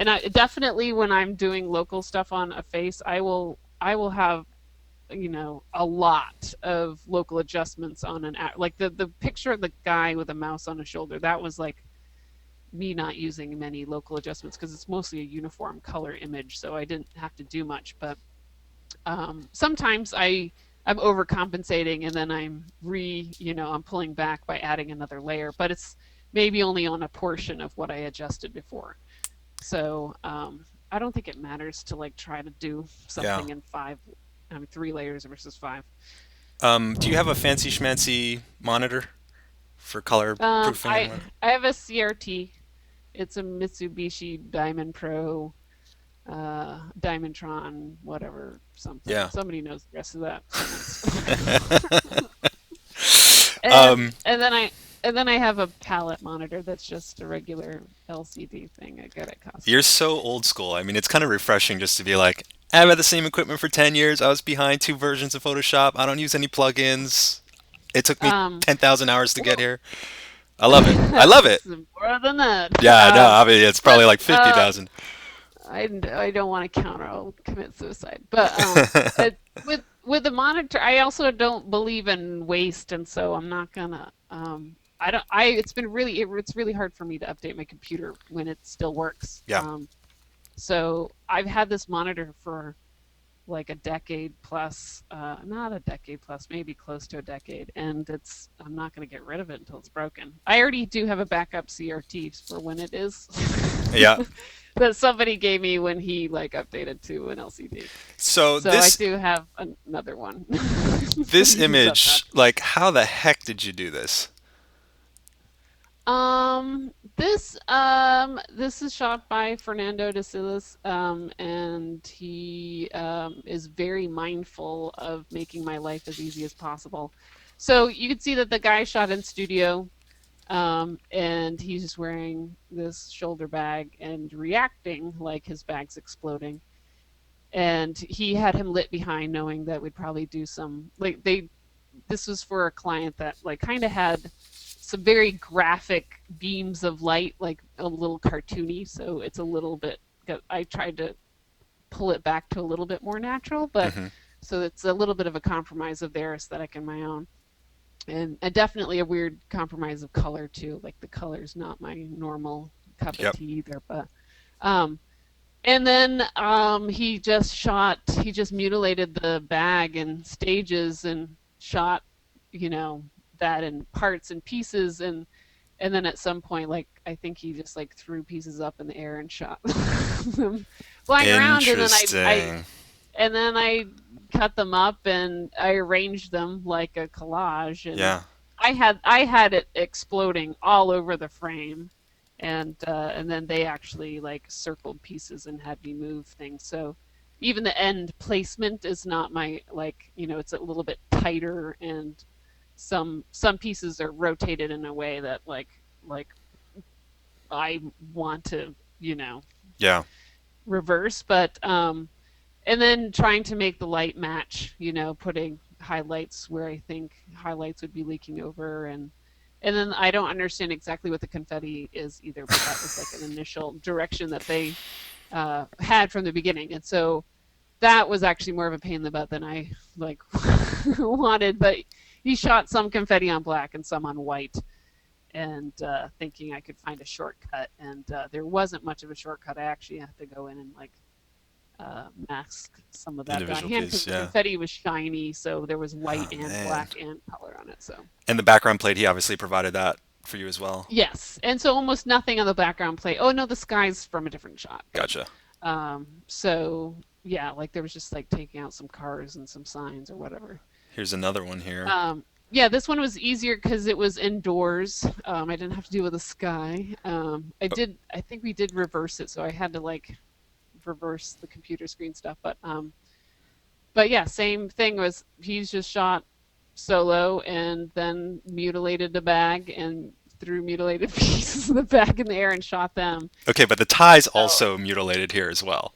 And I definitely when I'm doing local stuff on a face, I will have a lot of local adjustments on like the picture of the guy with a mouse on his shoulder. That was like me not using many local adjustments because it's mostly a uniform color image, so I didn't have to do much. But sometimes I'm overcompensating and then I'm pulling back by adding another layer, but it's maybe only on a portion of what I adjusted before. So I don't think it matters to like try to do Yeah. something in three layers versus five. Do you have a fancy schmancy monitor for color Um, proofing and I what? I have a CRT. It's a Mitsubishi Diamond Pro, Diamondtron, whatever something. Yeah. Somebody knows the rest of that sentence. and Um, and then I have a palette monitor that's just a regular LCD thing I got at you're Costco. so old school. I mean, it's kind of refreshing just to be like, I've had the same equipment for 10 years. I was behind two versions of Photoshop. I don't use any plugins. It took me Um, 10,000 hours to get well, here. I love it. I love it. it's more than that. Yeah, no, I mean, it's But probably like 50,000. I don't want to counter. I'll commit suicide. But with the monitor, I also don't believe in waste, and so I'm not gonna. I don't. It's really hard for me to update my computer when it still works. Yeah. So I've had this monitor for like a decade plus, not a decade plus, maybe close to a decade, and I'm not going to get rid of it until it's broken. I already do have a backup CRT for when it is Yeah. that somebody gave me when he like updated to an LCD. So So I this do have another one to this use up that. image, like, how the heck did you do this? This is shot by Fernando de Silas, and he is very mindful of making my life as easy as possible. So you can see that the guy shot in studio, and he's just wearing this shoulder bag and reacting like his bag's exploding. And he had him lit behind, knowing that we'd probably do some like they. This was for a client that like kind of had some very graphic beams of light, like a little cartoony. So it's a little bit. I tried to pull it back to a little bit more natural, but Hmm. so it's a little bit of a compromise of their aesthetic and my own, and definitely a weird compromise of color too. Like the color's not my normal cup of Yep. tea either, but um, and then he just mutilated the bag in stages and shot, you know, that in parts and pieces, and then at some point, like I think he just like threw pieces up in the air and shot them flying around, and then Interesting. and then I cut them up and I arranged them like a collage, and Yeah. I had it exploding all over the frame, and then they actually like circled pieces and had me move things. So even the end placement is not my like, it's a little bit tighter, and some pieces are rotated in a way that like I want to, Yeah. reverse, but and then trying to make the light match, putting highlights where I think highlights would be leaking over, and then I don't understand exactly what the confetti is either, but that was like an initial direction that they had from the beginning, and so that was actually more of a pain in the butt than I like wanted. But he shot some confetti on black and some on white, and thinking I could find a shortcut, and there wasn't much of a shortcut. I actually had to go in and like mask some of that by Individual hand because piece. the Yeah. confetti was shiny, so there was white Oh and man. black and color on it. So And the background plate, he obviously provided that for you as well. yes, and so almost nothing on the background plate. Oh no, the sky's from a different shot. Good. Gotcha. So yeah, like there was just like taking out some cars and some signs or whatever. Here's another one here. Yeah, this one was easier because it was indoors. I didn't have to deal with the sky. I think we did reverse it, so I had to like reverse the computer screen stuff. But yeah, same thing was he's just shot solo and then mutilated the bag and threw mutilated pieces of the bag in the air and shot them. Okay, but the tie's So also mutilated here as well,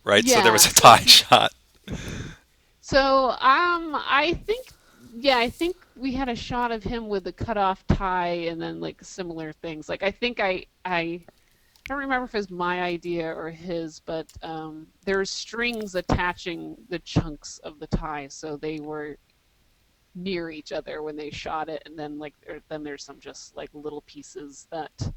right? So there was yeah, a tie shot. I think, yeah, I think we had a shot of him with the cut off tie and then like similar things. Like I think I don't remember if it was my idea or his, but there's strings attaching the chunks of the tie, so they were near each other when they shot it, and then then there's some just like little pieces that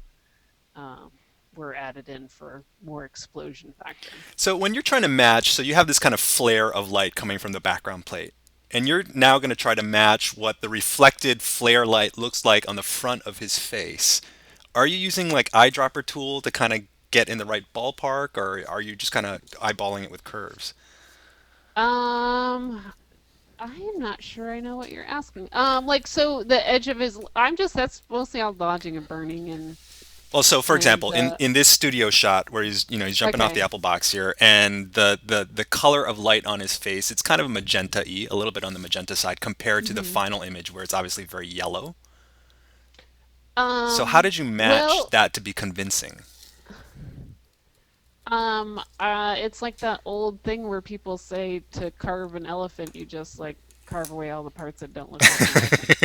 um, were added in for more explosion factor. So when you're trying to match, so you have this kind of flare of light coming from the background plate, and you're now going to try to match what the reflected flare light looks like on the front of his face. Are you using like eyedropper tool to kind of get in the right ballpark, or are you just kind of eyeballing it with curves? Um, I am not sure I know what you're asking. Like so the edge of his, that's mostly all dodging and burning Well, so for and example, in this studio shot where he's jumping off the okay. apple box here, and the color of light on his face, it's kind of magenta-y, a little bit on the magenta side compared to the Hmm. final image where it's obviously very yellow. So how Um, did you match well, that to be convincing? it's like that old thing where people say to carve an elephant, you just like carve away all the parts that don't look like an elephant.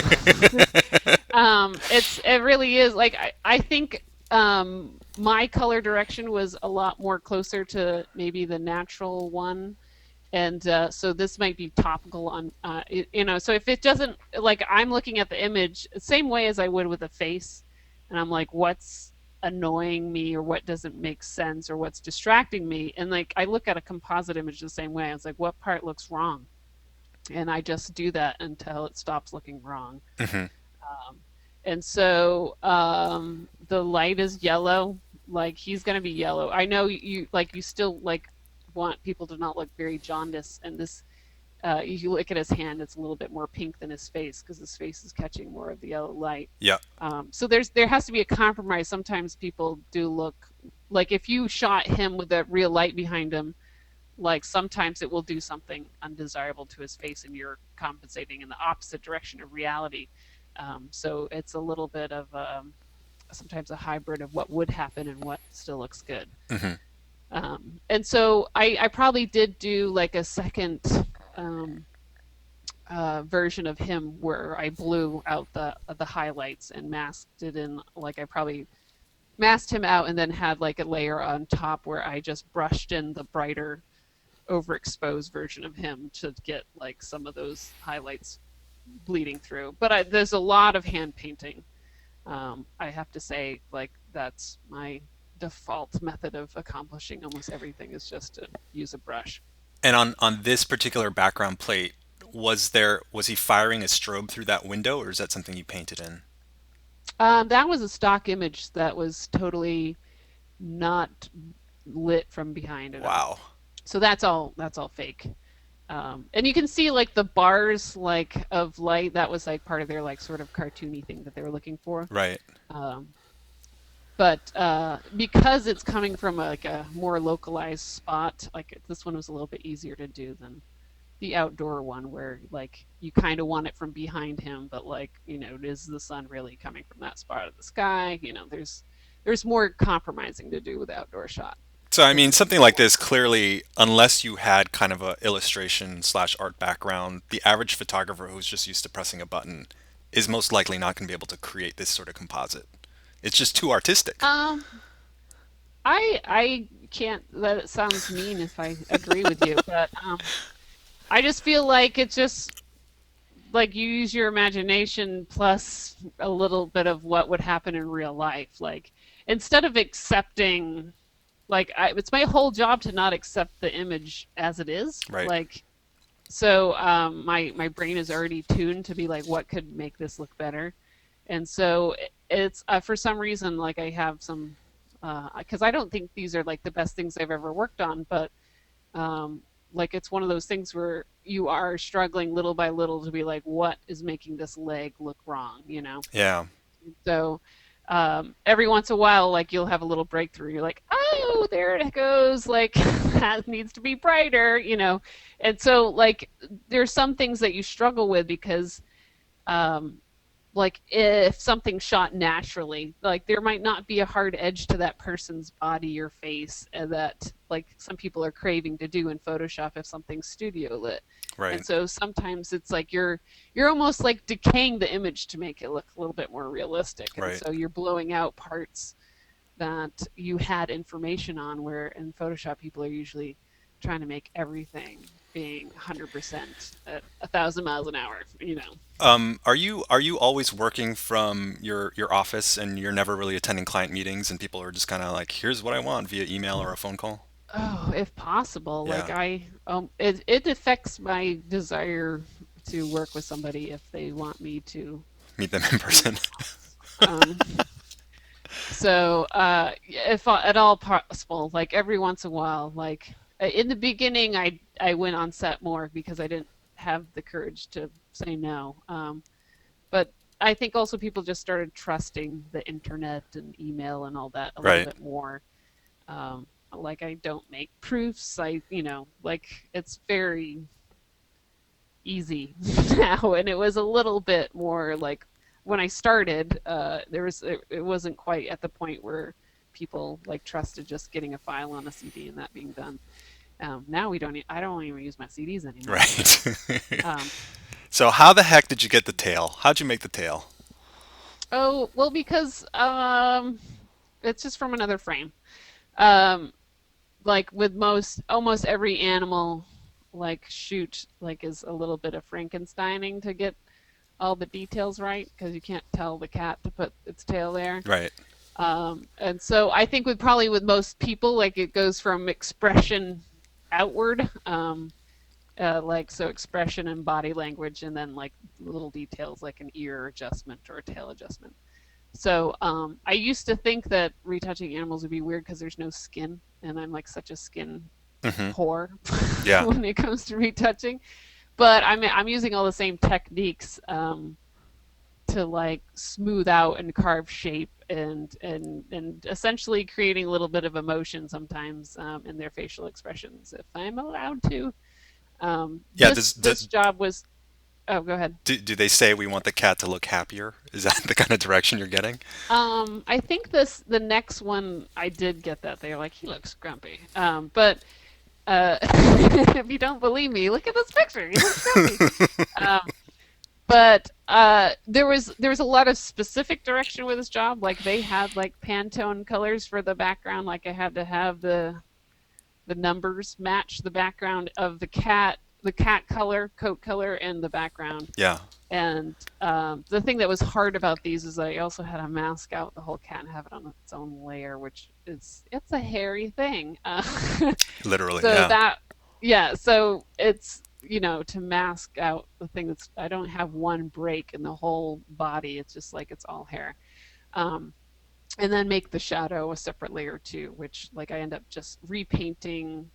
It really is like I think my color direction was a lot more closer to maybe the natural one, and so this might be topical on so if it doesn't, like I'm looking at the image same way as I would with a face, and I'm like what's annoying me or what doesn't make sense or what's distracting me, and like I look at a composite image the same way. I was like what part looks wrong, and I just do that until it stops looking wrong. Hmm. um, and so the light is yellow, like he's going to be yellow. I know you still like want people to not look very jaundiced, and this you look at his hand, it's a little bit more pink than his face because his face is catching more of the yellow light. Yeah. So there has to be a compromise. Sometimes people do look like if you shot him with a real light behind him, like sometimes it will do something undesirable to his face, and you're compensating in the opposite direction of reality. So it's a little bit of sometimes a hybrid of what would happen and what still looks good. Hmm. And so I probably did do like a second um, version of him where I blew out the highlights and masked it in. Like I probably masked him out and then had like a layer on top where I just brushed in the brighter, overexposed version of him to get like some of those highlights bleeding through. But there's a lot of hand painting. I have to say, like that's my default method of accomplishing almost everything is just to use a brush. And on this particular background plate, was he firing a strobe through that window, or is that something you painted in? That was a stock image that was totally not lit from behind at all. Wow. So that's all fake. And you can see like the bars like of light. That was like part of their like sort of cartoony thing that they were looking for. Right. Um, but because it's coming from like a more localized spot, like this one was a little bit easier to do than the outdoor one where like you kind of want it from behind him, but like is the sun really coming from that spot of the sky? There's more compromising to do with the outdoor shot So I than mean, the something indoor like one. this clearly, unless you had kind of a illustration slash art background, the average photographer who's just used to pressing a button is most likely not going to be able to create this sort of composite. It's just too artistic. Um, I can't. That sounds mean if I agree with you, but I just feel like it's just like you use your imagination plus a little bit of what would happen in real life. Like instead of accepting, like it's my whole job to not accept the image as it is. Right. Like so, my brain is already tuned to be like, what could make this look better, and so it's for some reason like I have some because I don't think these are like the best things I've ever worked on, but um, like it's one of those things where you are struggling little by little to be like, what is making this leg look wrong? Yeah. So every once in a while, like you'll have a little breakthrough. You're like, oh, there it goes. Like that needs to be brighter. And so like there's some things that you struggle with because um, like if something's shot naturally, like there might not be a hard edge to that person's body or face that like some people are craving to do in Photoshop if something's studio lit. And Right. so sometimes it's like you're almost like decaying the image to make it look a little bit more realistic. And Right. so you're blowing out parts that you had information on where in Photoshop people are usually trying to make everything being 100% at 1,000 miles an hour. Are you always working from your office and you're never really attending client meetings and people are just kind of like, here's what I want via email or a phone call? Oh, if possible, like Yeah. it affects my desire to work with somebody if they want me to Meet them in be in person. the office. So if at all possible, like every once in a while, like in the beginning, I went on set more because I didn't have the courage to say no. But I think also people just started trusting the internet and email and all that a little Right. bit more. Like I don't make proofs. Like it's very easy now, and it was a little bit more like when I started. It wasn't quite at the point where people like trusted just getting a file on a CD and that being done. Now we don't. I don't even use my CDs anymore. Right. Um, So how the heck did you get the tail? How'd you make the tail? oh well, because it's just from another frame. Um, like with almost every animal like shoot like is a little bit of Frankensteining to get all the details right because you can't tell the cat to put its tail there. Right. And so I think with most people like it goes from expression outward, like so expression and body language and then like little details like an ear adjustment or a tail adjustment. So I used to think that retouching animals would be weird because there's no skin, and I'm like such a skin Hmm. whore Yeah. when it comes to retouching. but I'm using all the same techniques to like smooth out and carve shape and essentially creating a little bit of emotion sometimes in their facial expressions if I'm allowed to. Yeah, This job was. Oh, go ahead. do they say we want the cat to look happier? Is that the kind of direction you're getting? I think the next one I did get that they're like he looks grumpy. But if you don't believe me, look at this picture. He looks grumpy. Um, but there was a lot of specific direction with this job. Like they had like Pantone colors for the background. Like I had to have the numbers match the background of the cat color, coat color, and the background. Yeah. And the thing that was hard about these is I also had to mask out the whole cat and have it on its own layer, which is it's a hairy thing. Literally, So yeah. that yeah, so it's to mask out the thing that's I don't have one break in the whole body. It's just like it's all hair. Um, and then make the shadow a separate layer too, which like I end up just repainting,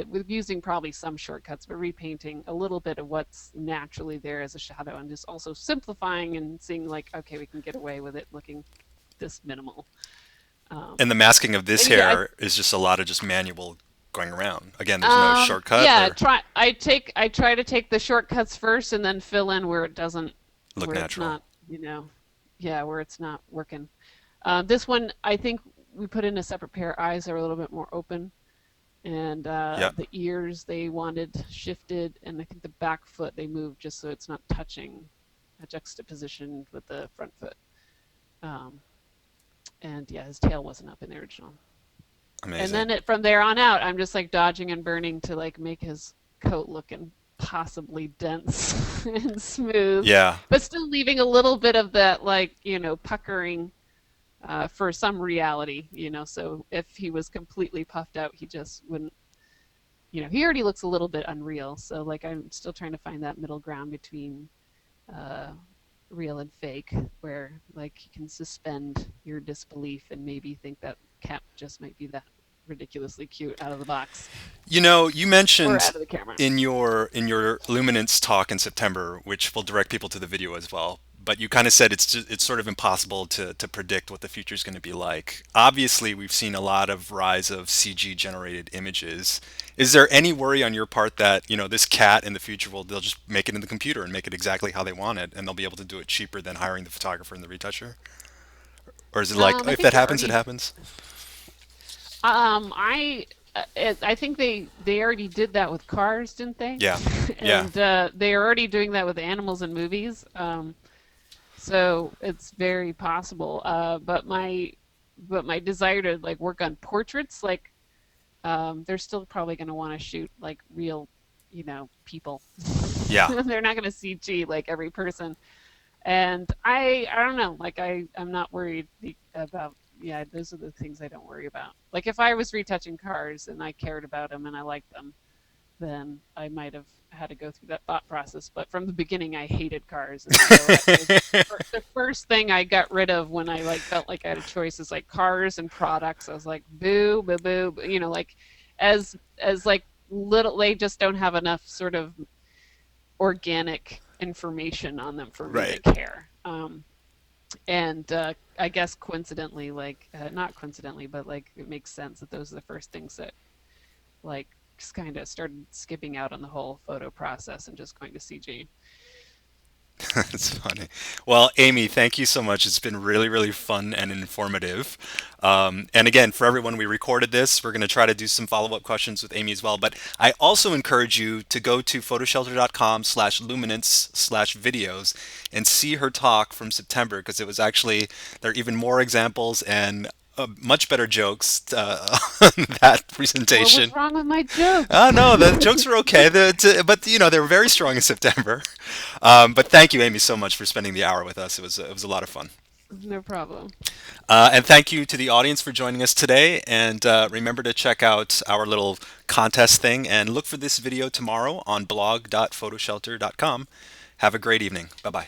with using probably some shortcuts, but repainting a little bit of what's naturally there as a shadow and just also simplifying and seeing like, okay, we can get away with it looking this minimal. Um, And the masking of this and yeah, hair is just a lot of just manual going around. Again, there's no shortcut yeah, or I try to take the shortcuts first and then fill in where it doesn't, look where it's natural. not, yeah, where it's not working. This one, I think we put in a separate pair of eyes that are a little bit more open, and Yeah. the ears they wanted shifted, and I think the back foot they moved just so it's not touching, a juxtaposition with the front foot. Um, and yeah, his tail wasn't up in the original. And Amazing. then from there on out, I'm just like dodging and burning to like make his coat look impossibly dense and smooth, Yeah. but still leaving a little bit of that like puckering for some reality. So if he was completely puffed out, he just wouldn't. He already looks a little bit unreal. So like I'm still trying to find that middle ground between uh, real and fake, where like you can suspend your disbelief and maybe think that Cap just might be that ridiculously cute out of the box You or mentioned out of the camera. in your Luminance talk in September, which will direct people to the video as well. But you kind of said it's sort of impossible to predict what the future is going to be like. Obviously, we've seen a lot of rise of CG generated images. Is there any worry on your part that this cat in the future will they'll just make it in the computer and make it exactly how they want it, and they'll be able to do it cheaper than hiring the photographer and the retoucher? Or is it like I if think that they're happens, it already. happens? I think they already did that with cars, didn't they? Yeah, yeah. And they're already doing that with animals in movies. So it's very possible. But my desire to like work on portraits, like they're still probably going to want to shoot like real, people. Yeah. They're not going to CG like every person. And I don't know, like I'm not worried about. Yeah, those are the things I don't worry about. Like if I was retouching cars and I cared about them and I liked them, then I might have had to go through that thought process. But from the beginning, I hated cars, and so the first thing I got rid of when I like felt like I had a choice is like cars and products. I was like, boo, boo, boo, like as like little, they just don't have enough sort of organic information on them for me to Right. care. And I guess coincidentally, like not coincidentally, but like it makes sense that those are the first things that like just kind of started skipping out on the whole photo process and just going to CG. That's funny. Well, Amy, thank you so much. It's been really, really fun and informative. And again, for everyone, we recorded this. We're going to try to do some follow-up questions with Amy as well. But I also encourage you to go to photoshelter.com/luminance/videos and see her talk from September because it was actually, there are even more examples and much better jokes on that What presentation. was wrong with my jokes? Oh no, the jokes were okay. But they were very strong in September. But thank you, Amy, so much for spending the hour with us. It was a lot of fun. No problem. And thank you to the audience for joining us today. And remember to check out our little contest thing and look for this video tomorrow on blog.photoshelter.com. Have a great evening. Bye bye.